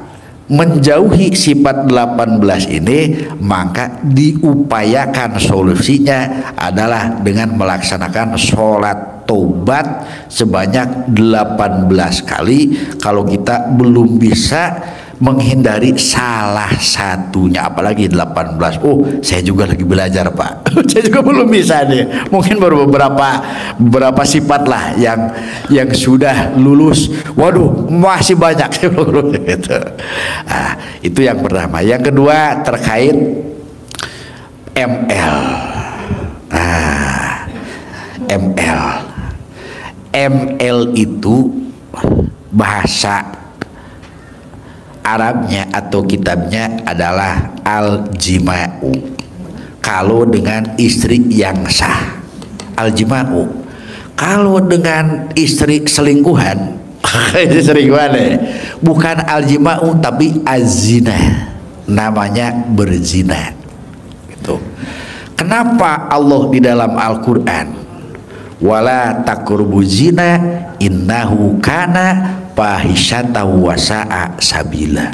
[SPEAKER 1] menjauhi sifat 18 ini, maka diupayakan solusinya adalah dengan melaksanakan sholat tobat sebanyak 18 kali. Kalau kita belum bisa menghindari salah satunya, apalagi 18. Saya juga lagi belajar, Pak. Saya juga belum bisa nih. Mungkin baru beberapa sifat lah yang sudah lulus. Waduh, masih banyak gitu. Itu yang pertama. Yang kedua terkait ML. ML itu bahasa Arabnya atau kitabnya adalah al-jima'u. Kalau dengan istri yang sah, al-jima'u. Kalau dengan istri selingkuhan, bukan al-jima'u tapi az-zina, namanya berzina gitu. Kenapa Allah di dalam Al-Quran wala taqrabu zina innahu kana fahisyata wa sa'a sabila?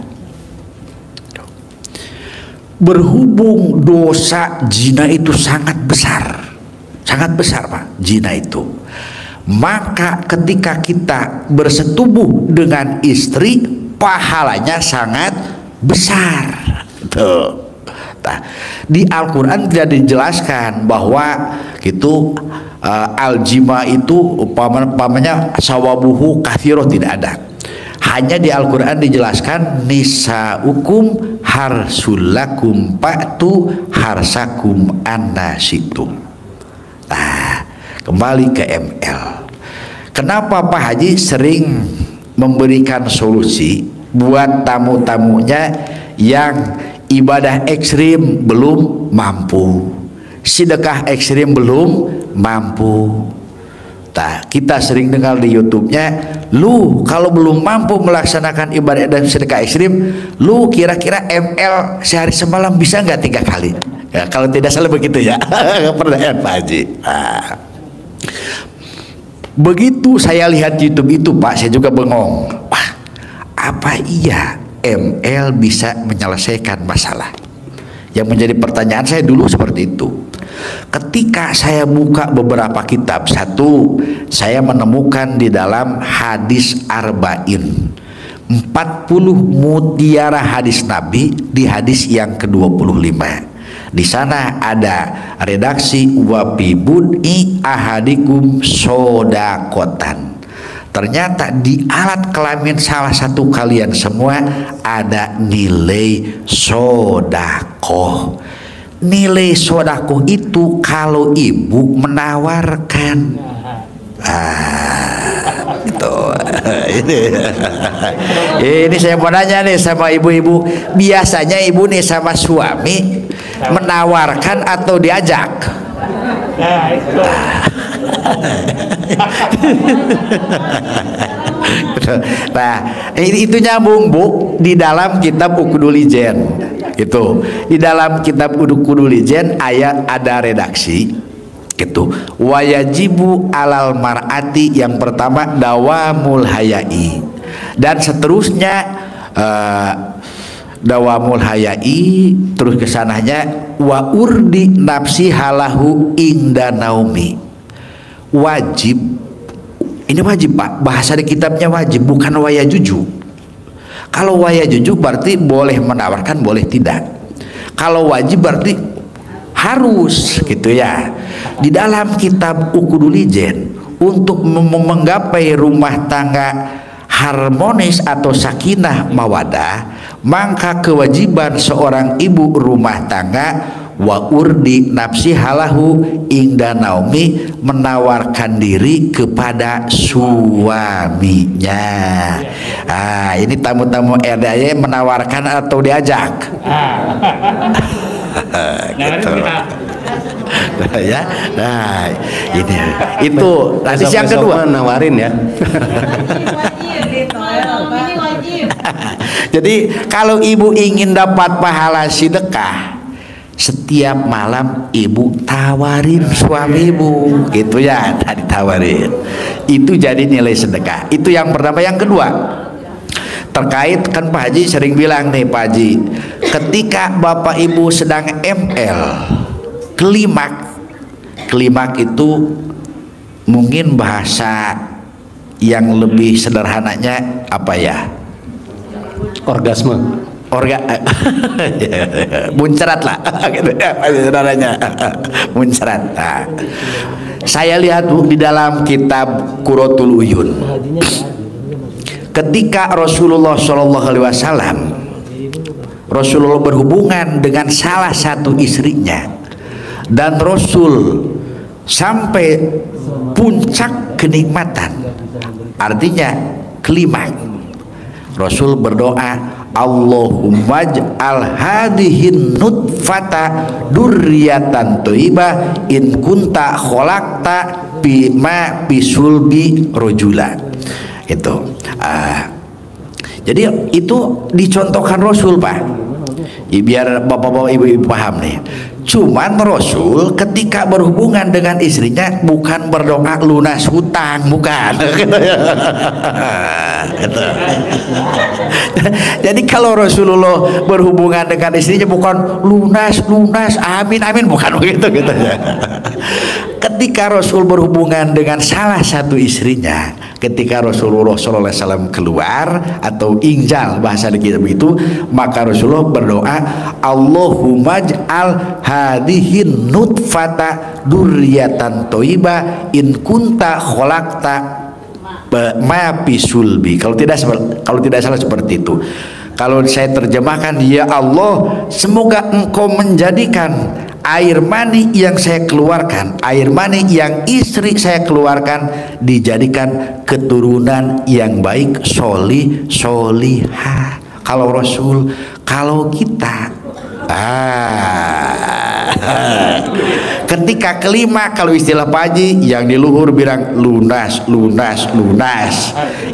[SPEAKER 1] Berhubung dosa zina itu sangat besar Pak, zina itu, maka ketika kita bersetubuh dengan istri, pahalanya sangat besar. Tuh. Nah, di Al-Quran tidak dijelaskan bahwa itu al-jima itu umpamanya sawabuhu kathiro, tidak ada. Hanya di Al-Quran dijelaskan nisaukum harsulakum pa'tu harsakum annasitum. Nah, kembali ke ML. Kenapa Pak Haji sering memberikan solusi buat tamu-tamunya yang ibadah ekstrim belum mampu, sedekah ekstrim belum mampu? Nah, kita sering dengar di YouTube-nya, lu kalau belum mampu melaksanakan ibadah dan sedekah ekstrim, lu kira-kira ML sehari semalam bisa nggak 3 kali? Ya, kalau tidak salah begitu ya. Pertanyaan Pak Haji. Nah, begitu saya lihat YouTube itu, Pak, saya juga bengong. Wah, apa iya ML bisa menyelesaikan masalah? Yang menjadi pertanyaan saya dulu seperti itu. Ketika saya buka beberapa kitab, satu, saya menemukan di dalam hadis arba'in 40 mutiara hadis Nabi di hadis yang ke-25. Di sana ada redaksi wa fi bud'i ahadikum sodakotan. Ternyata di alat kelamin salah satu kalian semua ada nilai sodakoh. Nilai sodakoh itu kalau ibu menawarkan, itu ini saya mau nanya nih sama ibu-ibu, biasanya ibu nih sama suami menawarkan atau diajak? Nah, itu nyambung Bu di dalam kitab Ukudul Ijen. Itu di dalam kitab Ukudul Ijen ayat ada redaksi gitu. Wayajibu alal mar'ati, yang pertama dawamul hayai, dan seterusnya dawamul hayai, terus kesananya wa urdi nafsi halahu ingda naumi. Wajib, ini wajib Pak, bahasa di kitabnya wajib, bukan wayajuju. Kalau wayajuju berarti boleh menawarkan, boleh tidak. Kalau wajib berarti harus gitu ya. Di dalam kitab Ukudul Ijen, untuk menggapai rumah tangga harmonis atau sakinah mawadah, maka kewajiban seorang ibu rumah tangga wa urdi nafsi halahu ingda naumi, menawarkan diri kepada suaminya. Ini tamu-tamu RDAY menawarkan atau diajak? Gitu. Ya, nah ini itu nanti yang kedua
[SPEAKER 3] nawarin ya.
[SPEAKER 1] Jadi kalau ibu ingin dapat pahala sedekah, setiap malam ibu tawarin suami ibu, gitu ya, tadi tawarin. Itu jadi nilai sedekah. Itu yang pertama. Yang kedua, terkait kan Pak Haji sering bilang nih Pak Haji, ketika Bapak Ibu sedang ML, klimak itu mungkin bahasa yang lebih sederhananya apa ya?
[SPEAKER 3] Orgasme.
[SPEAKER 1] Muncrat lah gitu ya, saudaranya. Muncrat. Nah, saya lihat di dalam kitab Qurratul Uyun, ketika Rasulullah SAW Rasulullah berhubungan dengan salah satu istrinya, dan Rasul sampai puncak kenikmatan, artinya klimaks, Rasul berdoa, Allahumma j'al hadihin nutfata durriyatan thayyibah in kunta khalaqta bima bisulbi rojula. Itu jadi itu dicontohkan Rasul Pak, ya, biar bapak-bapak ibu-ibu paham nih. Cuman Rasul ketika berhubungan dengan istrinya bukan berdoa lunas hutang, bukan. Jadi kalau Rasulullah berhubungan dengan istrinya bukan lunas amin bukan begitu gitu ya. Ketika Rasul berhubungan dengan salah satu istrinya, ketika Rasulullah SAW keluar atau injal bahasa kita begitu, maka Rasulullah berdoa, Allahumma j'al hadihin nutfata durriyatan thayyibah in kunta khalaqta ma bisulbi. Kalau tidak salah seperti itu. Kalau saya terjemahkan, ya Allah, semoga Engkau menjadikan air mani yang saya keluarkan, air mani yang istri saya keluarkan, dijadikan keturunan yang baik, solihah. Kalau Rasul, kalau kita ketika kelima, kalau istilah Pak Haji, yang di luhur bilang lunas,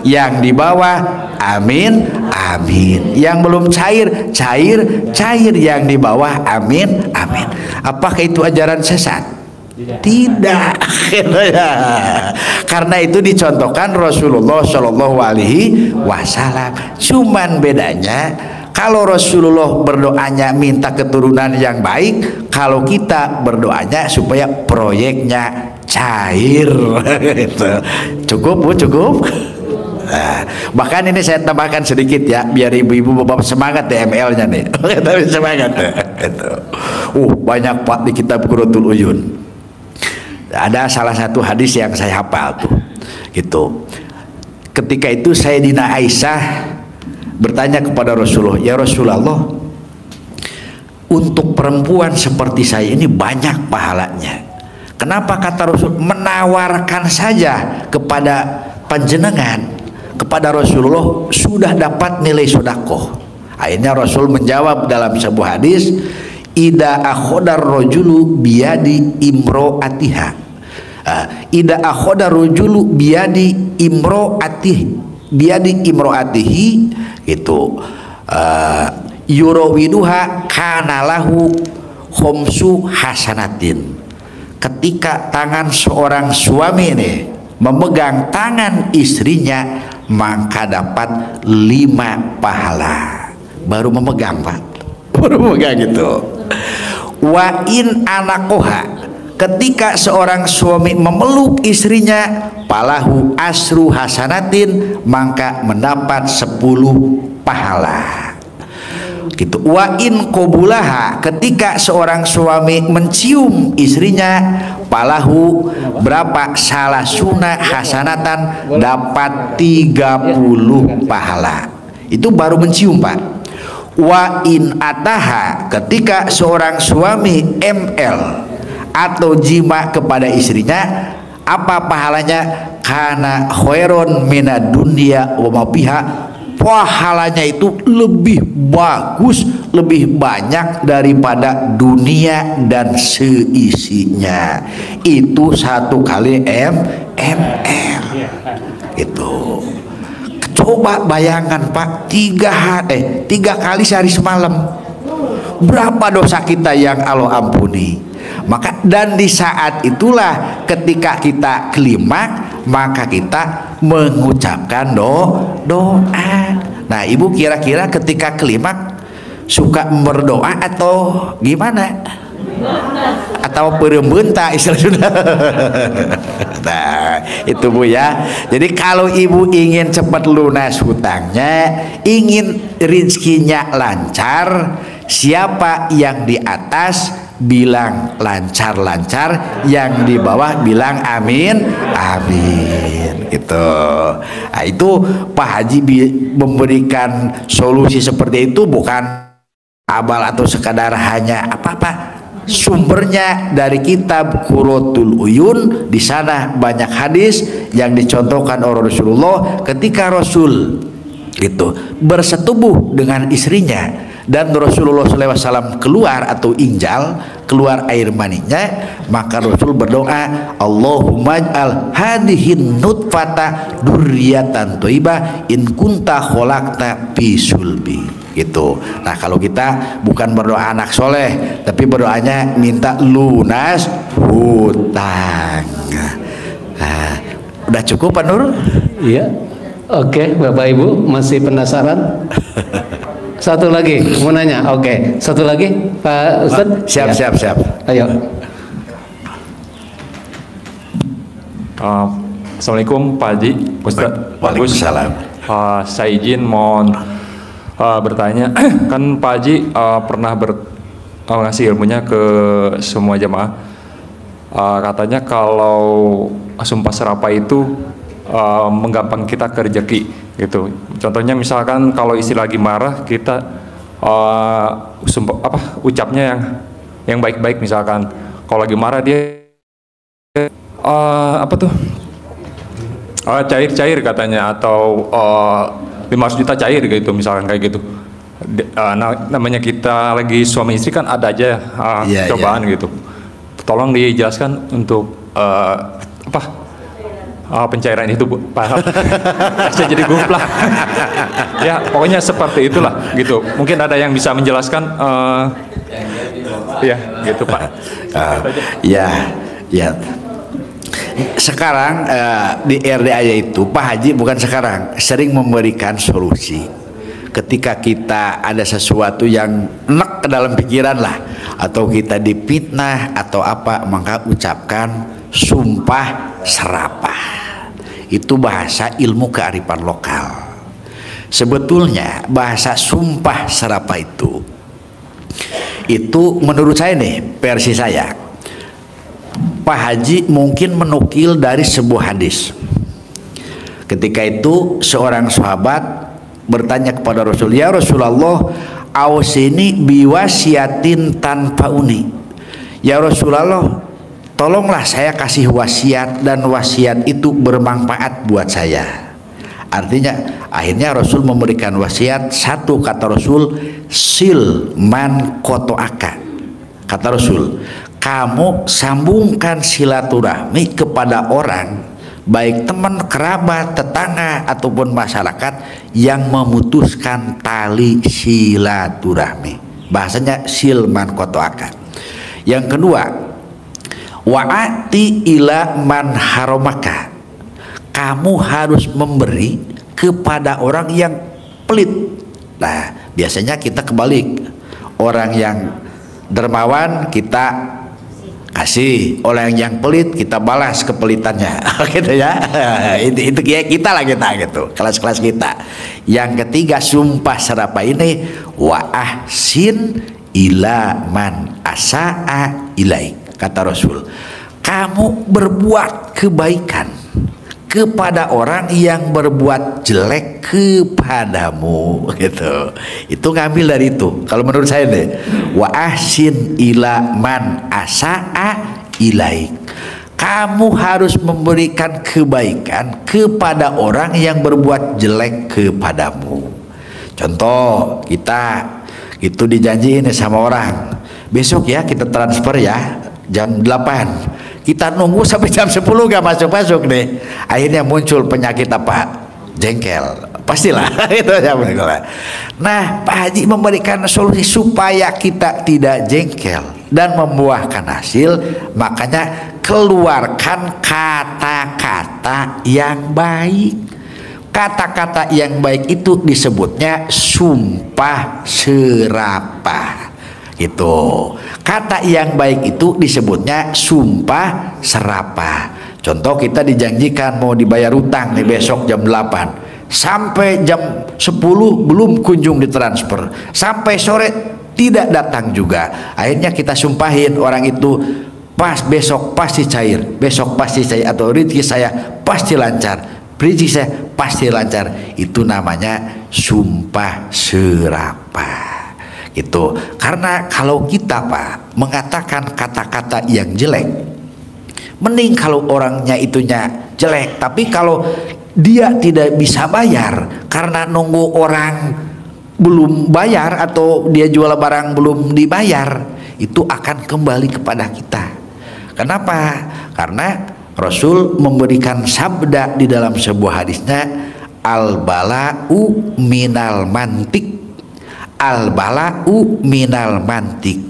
[SPEAKER 1] yang di bawah amin, yang belum cair, yang di bawah amin. Apakah itu ajaran sesat? Tidak. Karena itu dicontohkan Rasulullah SAW. Cuman bedanya kalau Rasulullah berdoanya minta keturunan yang baik, kalau kita berdoanya supaya proyeknya cair. Gitu. Cukup Bu, cukup. Nah, bahkan ini saya tambahkan sedikit ya, biar ibu-ibu bapak semangat ya ML-nya nih. Tapi semangat ya. Gitu. Banyak Pak di kitab Qurratul Uyun. Ada salah satu hadis yang saya hafal tuh. Gitu. Ketika itu Sayyidina Aisyah bertanya kepada Rasulullah, "Ya Rasulullah, untuk perempuan seperti saya ini banyak pahalanya. Kenapa kata Rasul menawarkan saja kepada panjenengan?" Kepada Rasulullah sudah dapat nilai sedekah. Akhirnya Rasul menjawab dalam sebuah hadis, "Ida akhodar rojulu biyadi imro'atiha." Ida akhodar rojulu biyadi imro'atihi gitu. Yurawiduha kanalahu khomsu hasanatin. Ketika tangan seorang suami ini memegang tangan istrinya, maka dapat 5 pahala. Baru memegang Pak, baru memegang gitu. Wa in anakoha, ketika seorang suami memeluk istrinya, palahu asru hasanatin, maka mendapat 10 pahala. Gitu. Wa in qobulaha, ketika seorang suami mencium istrinya, palahu berapa? Salasuna hasanatan, dapat 30 pahala. Itu baru mencium Pak. Wa in ataha, ketika seorang suami ML atau jima kepada istrinya, apa pahalanya? Kana khairon minad dunya wa ma fiha, pahalanya itu lebih bagus, lebih banyak daripada dunia dan seisinya. Itu 1 kali ML. Itu. Coba bayangkan Pak, 3 kali sehari semalam. Berapa dosa kita yang Allah ampuni. Maka dan di saat itulah ketika kita klimaks, maka kita mengucapkan doa. Nah, Ibu kira-kira ketika klimaks suka berdoa atau gimana? Atau perembenta istilahnya. Nah, itu Bu ya. Jadi kalau Ibu ingin cepat lunas hutangnya, ingin rezekinya lancar, siapa yang di atas bilang lancar-lancar, yang di bawah bilang amin, amin. Gitu. Nah, itu Pak Haji memberikan solusi seperti itu bukan abal atau sekadar hanya apa-apa. Sumbernya dari kitab Qurratul Uyun. Di sana banyak hadis yang dicontohkan oleh Rasulullah ketika Rasul itu bersetubuh dengan istrinya dan Rasulullah SAW keluar atau injal, keluar air maninya, maka Rasul berdoa, Allahumma ij'al hadhihin nutfata durriyatan thayyibah in kunta khalaqta fi sulbi. Gitu. Nah, kalau kita bukan berdoa anak soleh, tapi berdoanya minta lunas hutang. Nah, udah cukup Pak Nur?
[SPEAKER 3] Iya. Oke, Bapak Ibu masih penasaran? Satu lagi mau nanya. Oke, satu lagi Pak Ustadz.
[SPEAKER 1] Siap.
[SPEAKER 3] Ayo.
[SPEAKER 2] Assalamualaikum Pak Haji, Ustadz.
[SPEAKER 1] Waalaikumsalam.
[SPEAKER 2] Saya izin mohon bertanya. Kan Pak Haji pernah ngasih ilmunya ke semua jamaah. Katanya kalau sumpah serapah itu menggampang kita ke rezeki gitu. Contohnya misalkan kalau istri lagi marah, kita ucapnya yang baik-baik. Misalkan kalau lagi marah dia cair-cair katanya, atau 500 juta cair gitu, misalkan kayak gitu. Namanya kita lagi suami istri kan ada aja cobaan gitu. Tolong dijelaskan untuk pencairan itu Bu. Paham? Saya jadi gumplak. Ya, pokoknya seperti itulah gitu. Mungkin ada yang bisa menjelaskan ya gitu Pak.
[SPEAKER 1] Ya. Sekarang di RDAY itu Pak Haji bukan sekarang, sering memberikan solusi. ketika kita ada sesuatu yang enek ke dalam pikiran lah, atau kita dipitnah atau apa, maka ucapkan sumpah serapah. Itu bahasa ilmu kearifan lokal. Sebetulnya bahasa sumpah serapah itu menurut saya nih, versi saya, Pak Haji mungkin menukil dari sebuah hadis. Ketika itu seorang sahabat bertanya kepada Rasul, ya Rasulullah, ausini biwasiatin tanfauni. Ya Rasulullah, tolonglah saya kasih wasiat dan wasiat itu bermanfaat buat saya. Artinya akhirnya Rasul memberikan wasiat satu, kata Rasul, sil man kotoaka. Kata Rasul, kamu sambungkan silaturahmi kepada orang, baik teman, kerabat, tetangga ataupun masyarakat yang memutuskan tali silaturahmi. Bahasanya silman kotoaka. Yang kedua, wa'ati ila man haromaka. Kamu harus memberi kepada orang yang pelit. Nah, biasanya kita kebalik. Orang yang dermawan kita kasih, orang yang pelit kita balas kepelitannya. Gitu ya. Itu kita lah, kita gitu, kelas-kelas kita. Yang ketiga, sumpah serapah ini, wa ahsin ila man asaa ilaik. Kata Rasul, kamu berbuat kebaikan kepada orang yang berbuat jelek kepadamu, gitu. Itu ngambil dari itu. Kalau menurut saya deh, wa ahsin ila man asaa ilaik. Kamu harus memberikan kebaikan kepada orang yang berbuat jelek kepadamu. Contoh, kita itu dijanjiin sama orang, besok ya kita transfer ya jam 8. Kita nunggu sampai jam 10 gak masuk-masuk deh. Akhirnya muncul penyakit apa? Jengkel. Pastilah. Itu ya. Nah, Pak Haji memberikan solusi supaya kita tidak jengkel dan membuahkan hasil. Makanya keluarkan kata-kata yang baik. Kata-kata yang baik itu disebutnya sumpah serapah. Gitu. Kata yang baik itu disebutnya sumpah serapah. Contoh, kita dijanjikan mau dibayar utang nih besok jam 8, sampai jam 10 belum kunjung ditransfer, sampai sore tidak datang juga. Akhirnya kita sumpahin orang itu, pas besok pasti cair, besok pasti cair, atau rezeki saya pasti lancar, rezeki saya pasti lancar. Itu namanya sumpah serapah. Gitu. Karena kalau kita Pak mengatakan kata-kata yang jelek, mending kalau orangnya itunya jelek, tapi kalau dia tidak bisa bayar karena nunggu orang belum bayar atau dia jual barang belum dibayar, itu akan kembali kepada kita. Kenapa? Karena Rasul memberikan sabda di dalam sebuah hadisnya, al bala'u minal mantik. Al-bala'u minal mantik.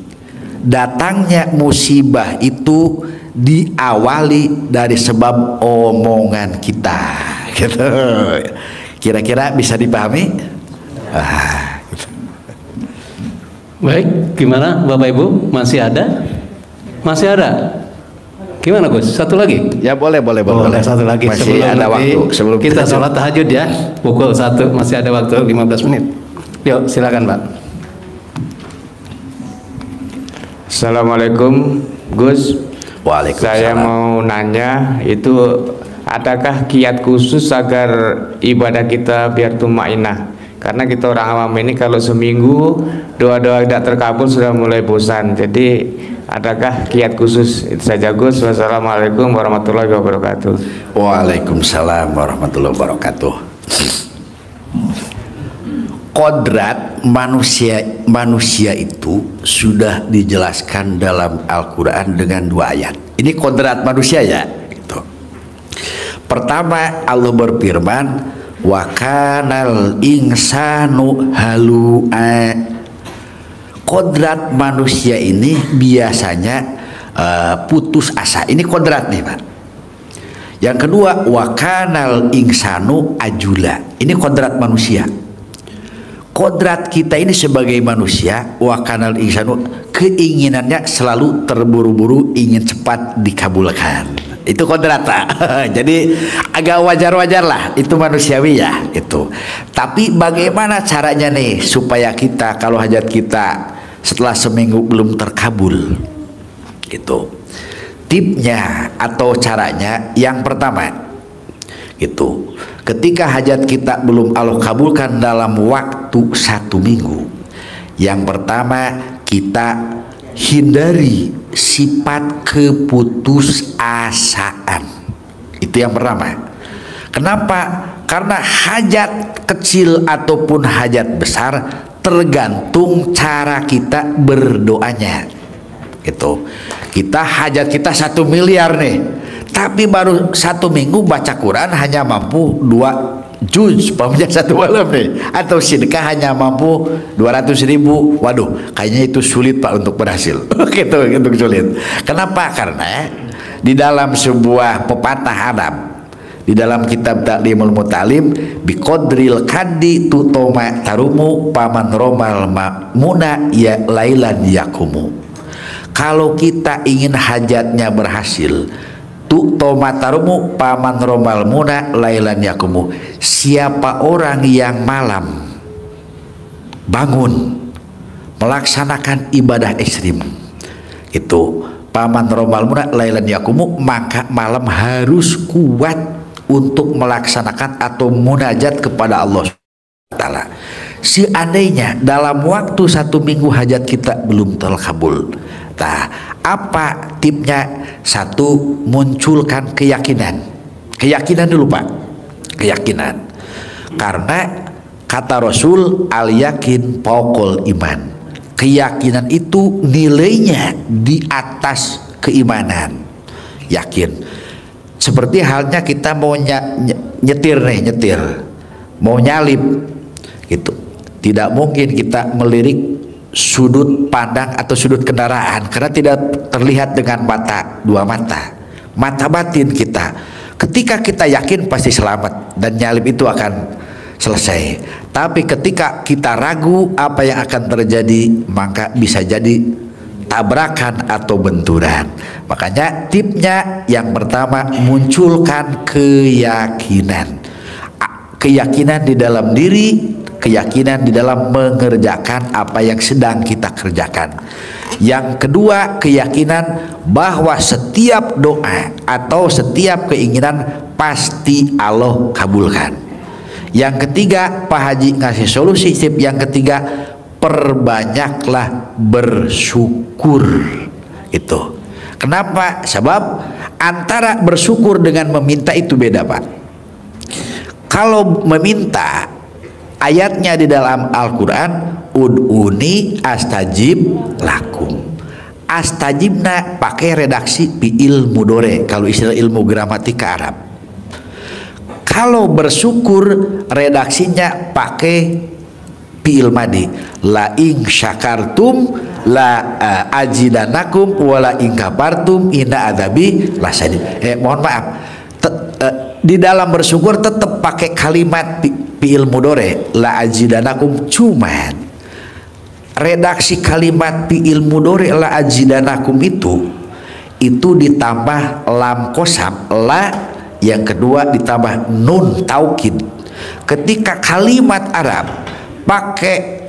[SPEAKER 1] Datangnya musibah itu diawali dari sebab omongan kita. Gitu. Kira-kira bisa dipahami? Gitu.
[SPEAKER 3] Baik, gimana Bapak Ibu? Masih ada? Masih ada? Gimana Gus? Satu lagi?
[SPEAKER 1] Ya boleh.
[SPEAKER 3] Satu lagi.
[SPEAKER 1] Masih sebelum ada waktu. Sebelum
[SPEAKER 3] kita sholat tahajud ya, pukul 1, masih ada waktu 15 menit. Yuk, silakan Pak.
[SPEAKER 11] Assalamualaikum Gus.
[SPEAKER 1] Waalaikumsalam.
[SPEAKER 11] Saya mau nanya, itu adakah kiat khusus agar ibadah kita biar tumainah? Karena kita orang awam ini kalau seminggu doa-doa tidak terkabul sudah mulai bosan. Jadi adakah kiat khusus? Itu saja Gus. Wassalamualaikum warahmatullahi wabarakatuh.
[SPEAKER 1] Waalaikumsalam warahmatullahi wabarakatuh. Kodrat manusia itu sudah dijelaskan dalam Al-Quran dengan 2 ayat. Ini kodrat manusia ya. Gitu. Pertama, Allah berfirman, wa kanal insanu halu'a. Kodrat manusia ini biasanya putus asa. Ini kodrat nih Pak. Yang kedua, wa kanal insanu ajula. Ini kodrat manusia. kodrat kita ini sebagai manusia, wa kanal insanu, keinginannya selalu terburu-buru, ingin cepat dikabulkan. Itu kodrat. Jadi agak wajar-wajar lah, itu manusiawi ya itu. Tapi bagaimana caranya nih supaya kita kalau hajat kita setelah seminggu belum terkabul, gitu. Tipnya atau caranya yang pertama gitu, ketika hajat kita belum Allah kabulkan dalam waktu 1 minggu, yang pertama kita hindari sifat keputusasaan. Itu yang pertama. Kenapa? Karena hajat kecil ataupun hajat besar tergantung cara kita berdoanya. Gitu. Kita hajat kita 1 miliar nih, tapi baru 1 minggu baca Quran hanya mampu 2 juz pamnya 1 malam nih, atau sedekah hanya mampu 200.000. Waduh, kayaknya itu sulit Pak untuk berhasil. Gitu, untuk sulit. Kenapa? Karena di dalam sebuah pepatah Arab, di dalam kitab Ta'limul Mutalim, biqadril kaddi tutoma tarumu paman romal muna ya lailan yakumu. Kalau kita ingin hajatnya berhasil, tutomatarumu paman romal muna lailan yakumu, siapa orang yang malam bangun melaksanakan ibadah ekstrim, itu paman romal muna lailan yakumu, maka malam harus kuat untuk melaksanakan atau munajat kepada Allah Ta'ala. Seandainya dalam waktu 1 minggu hajat kita belum terkabul, nah, apa tipnya? 1, munculkan keyakinan. Keyakinan dulu Pak, keyakinan. Karena kata Rasul, al yakin fauqal iman. Keyakinan itu nilainya di atas keimanan. Yakin. Seperti halnya kita mau nyetir, mau nyalip gitu. Tidak mungkin kita melirik sudut pandang atau sudut kendaraan karena tidak terlihat dengan dua mata batin kita. Ketika kita yakin pasti selamat dan nyalip itu akan selesai. Tapi ketika kita ragu apa yang akan terjadi, maka bisa jadi tabrakan atau benturan. Makanya tipnya yang pertama, munculkan keyakinan. Keyakinan di dalam diri, keyakinan di dalam mengerjakan apa yang sedang kita kerjakan. Yang kedua, keyakinan bahwa setiap doa atau setiap keinginan pasti Allah kabulkan. Yang ketiga, Pak Haji ngasih solusi tip yang ketiga, perbanyaklah bersyukur. Itu. Kenapa? Sebab antara bersyukur dengan meminta itu beda Pak. Kalau meminta, ayatnya di dalam Al-Quran, ud'uni astajib lakum. Astajibna pakai redaksi fi'il mudhari kalau istilah ilmu gramatika Arab. Kalau bersyukur redaksinya pakai fi'il madi, la ing syakartum la ajidanakum wala ing kafartum inna adzabi lasadid. Mohon maaf, di dalam bersyukur tetap pakai kalimat fi'il mudhari la ajidanakum, cuman redaksi kalimat fi'il mudhari la ajidanakum itu ditambah lam qasam la, yang kedua ditambah nun taukid. Ketika kalimat Arab pakai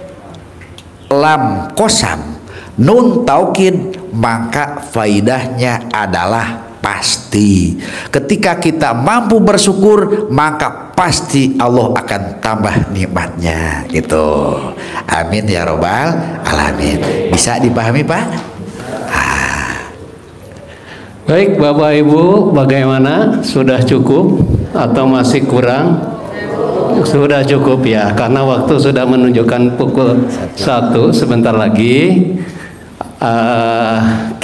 [SPEAKER 1] lam qasam nun taukid, maka faidahnya adalah pasti. Ketika kita mampu bersyukur, maka pasti Allah akan tambah nikmatnya. Gitu. Amin ya robbal alamin. Bisa dipahami Pak?
[SPEAKER 3] Baik Bapak Ibu, bagaimana? Sudah cukup atau masih kurang? Sudah cukup ya, karena waktu sudah menunjukkan pukul 1. Sebentar lagi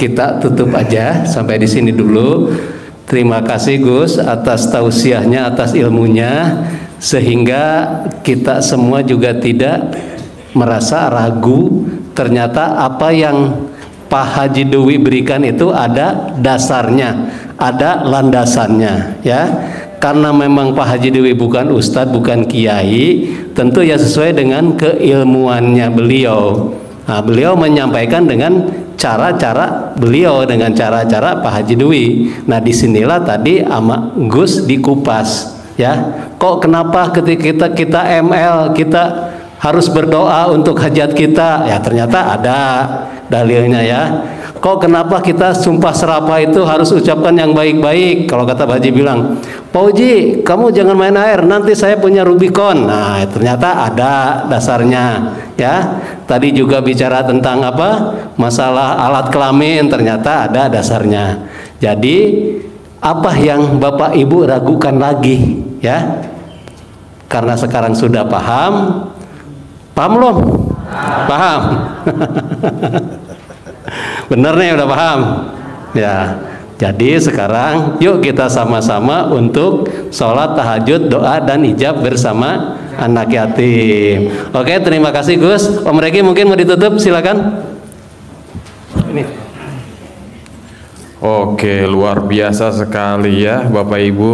[SPEAKER 3] kita tutup aja sampai di sini dulu. Terima kasih Gus atas tausiahnya, atas ilmunya, sehingga kita semua juga tidak merasa ragu. Ternyata apa yang Pak Haji Dewi berikan itu ada dasarnya, ada landasannya ya. karena memang Pak Haji Dewi bukan ustadz, bukan kiai, tentu ya sesuai dengan keilmuannya beliau. Nah, beliau menyampaikan dengan cara-cara beliau, dengan cara-cara Pak Haji Dewi. Nah, disinilah tadi ama Gus dikupas, ya. Kok kenapa ketika kita ML kita harus berdoa untuk hajat kita? Ya ternyata ada dalilnya, ya. Kok kenapa kita sumpah serapah itu harus ucapkan yang baik-baik? Kalau kata Pak Haji bilang, Pak Uji, kamu jangan main air, nanti saya punya Rubicon. Nah, ternyata ada dasarnya, ya. Tadi juga bicara tentang apa? Masalah alat kelamin, ternyata ada dasarnya. Jadi, apa yang Bapak Ibu ragukan lagi, ya? Karena sekarang sudah paham belum? Paham. Bener nih, udah paham, ya. Jadi sekarang yuk kita sama-sama untuk sholat tahajud, doa dan ijab bersama anak yatim. Oke, terima kasih Gus. Om Regi mungkin mau ditutup, silakan. Ini.
[SPEAKER 2] Oke, luar biasa sekali ya Bapak Ibu.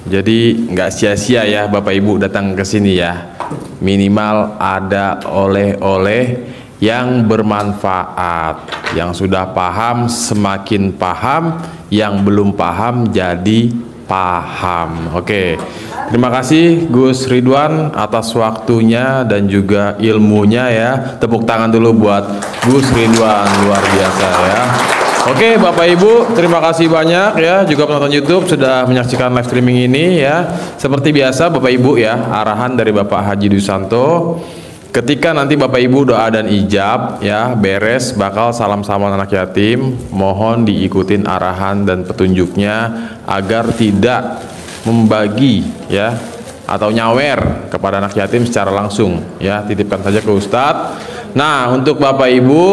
[SPEAKER 2] Jadi nggak sia-sia ya Bapak Ibu datang ke sini ya. Minimal ada oleh-oleh yang bermanfaat. Yang sudah paham semakin paham, yang belum paham jadi paham. Oke, terima kasih Gus Ridwan atas waktunya dan juga ilmunya ya. Tepuk tangan dulu buat Gus Ridwan, luar biasa ya. Oke Bapak Ibu, terima kasih banyak ya juga penonton YouTube sudah menyaksikan live streaming ini ya. Seperti biasa Bapak Ibu ya, arahan dari Bapak Haji Dusanto. Ketika nanti Bapak Ibu doa dan ijab ya beres bakal salam-salam anak yatim, mohon diikutin arahan dan petunjuknya agar tidak membagi ya atau nyawer kepada anak yatim secara langsung ya, titipkan saja ke Ustadz. Nah, untuk Bapak Ibu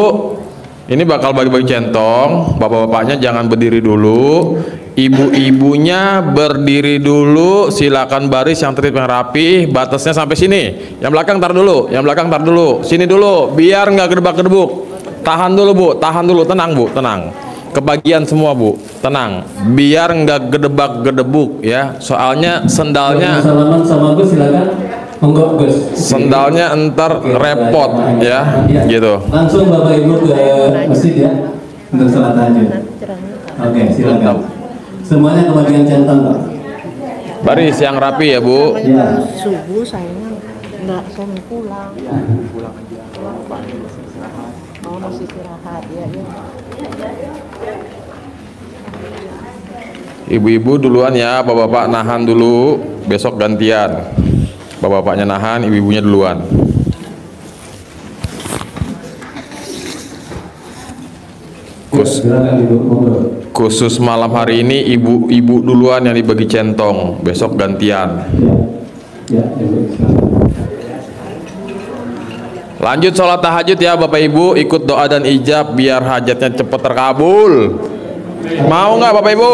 [SPEAKER 2] ini bakal bagi-bagi centong, bapak-bapaknya jangan berdiri dulu, ibu-ibunya berdiri dulu, silakan baris yang tertib yang rapi, batasnya sampai sini. Yang belakang tar dulu, yang belakang tar dulu, sini dulu, biar nggak gedebak-gedebuk. Tahan dulu Bu, tahan dulu, tenang Bu, tenang. Kebagian semua Bu, tenang, biar nggak gedebak-gedebuk ya. Soalnya sendalnya.
[SPEAKER 3] Salaman sama Gus silakan. Monggo Gus.
[SPEAKER 2] Sendalnya entar repot ya, gitu.
[SPEAKER 3] Langsung Bapak Ibu ke masjid ya untuk salat tahajud. Oke, silakan. Semuanya kebagian centang Pak.
[SPEAKER 2] Baris yang rapi ya Bu.
[SPEAKER 3] Ya.
[SPEAKER 5] Subuh saya nggak mau pulang.
[SPEAKER 6] Pulang aja.
[SPEAKER 5] Oh, masih istirahat ya.
[SPEAKER 2] Ibu-ibu duluan ya, bapak-bapak nahan dulu, besok gantian. Bapak-bapaknya nahan, ibu-ibunya duluan. Khusus malam hari ini ibu-ibu duluan yang dibagi centong, besok gantian. Lanjut sholat tahajud ya Bapak Ibu, ikut doa dan ijab biar hajatnya cepat terkabul. Mau nggak Bapak Ibu?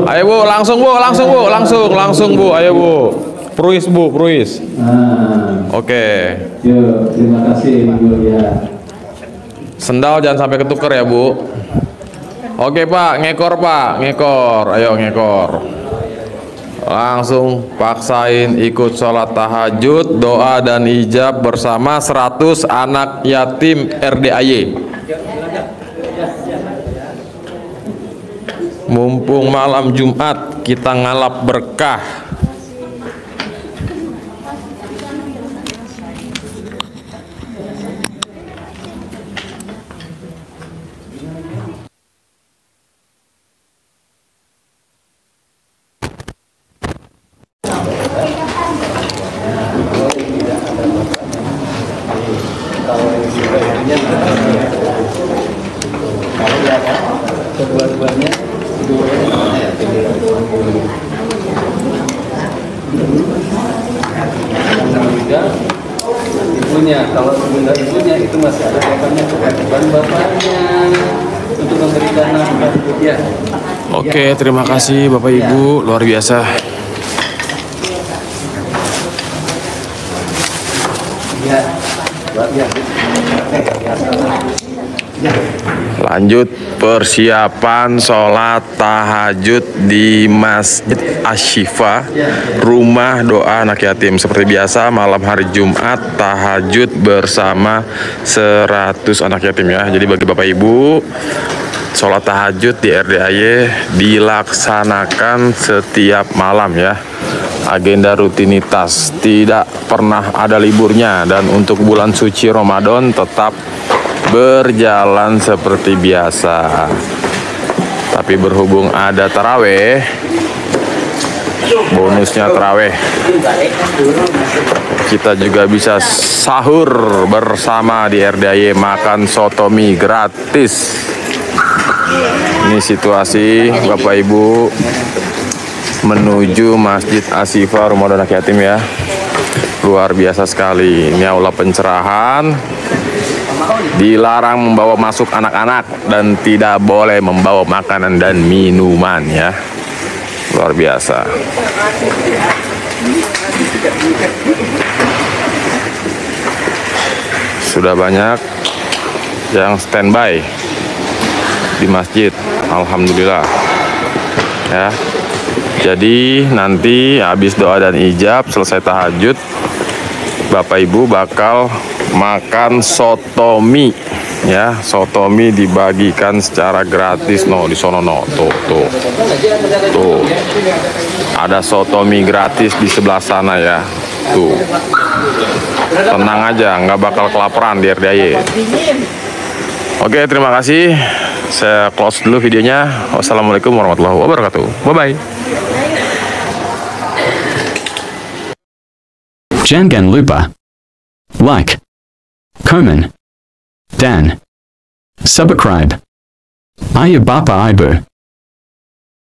[SPEAKER 2] Ayo Bu, langsung Bu, langsung Bu, langsung Bu, ayo Bu. Pruis Bu, pruis. Oke.
[SPEAKER 3] Yo, terima kasih Bu ya.
[SPEAKER 2] Sendal jangan sampai ketuker ya Bu. Oke Pak, ngekor Pak, ngekor. Ayo ngekor. Langsung paksain ikut sholat tahajud, doa dan ijab bersama 100 anak yatim RDAY. Mumpung malam Jumat kita ngalap berkah.
[SPEAKER 3] Ibunya, kalau bunda ibunya itu masih ada kewajiban bapaknya untuk memberikan nafkah ya.
[SPEAKER 2] Oke, terima kasih Bapak Ibu, luar biasa.
[SPEAKER 3] Ya, luar biasa.
[SPEAKER 2] Lanjut persiapan sholat tahajud di Masjid Asy-Syifa, rumah doa anak yatim. Seperti biasa malam hari Jumat tahajud bersama 100 anak yatim ya. Jadi bagi Bapak Ibu, sholat tahajud di RDAY dilaksanakan setiap malam ya. Agenda rutinitas, tidak pernah ada liburnya, dan untuk bulan suci Ramadan tetap berjalan seperti biasa. Tapi berhubung ada taraweh, bonusnya taraweh, kita juga bisa sahur bersama di RDAY, makan soto mie gratis. Ini situasi Bapak Ibu menuju Masjid Asy-Syifa rumah anak yatim ya. Luar biasa sekali. Ini aula pencerahan. Dilarang membawa masuk anak-anak dan tidak boleh membawa makanan dan minuman ya. Luar biasa. Sudah banyak yang standby di masjid, alhamdulillah ya. Jadi nanti habis doa dan ijab, selesai tahajud, Bapak Ibu bakal makan soto mie ya. Soto mie dibagikan secara gratis di sono tuh ada soto mie gratis di sebelah sana ya. Tuh, tenang aja, nggak bakal kelaparan di RDAY. Oke, terima kasih. Saya close dulu videonya. Wassalamualaikum warahmatullahi wabarakatuh. Bye-bye.
[SPEAKER 12] Jangan lupa like, comment, dan subscribe. Ayah Bapa Ibu.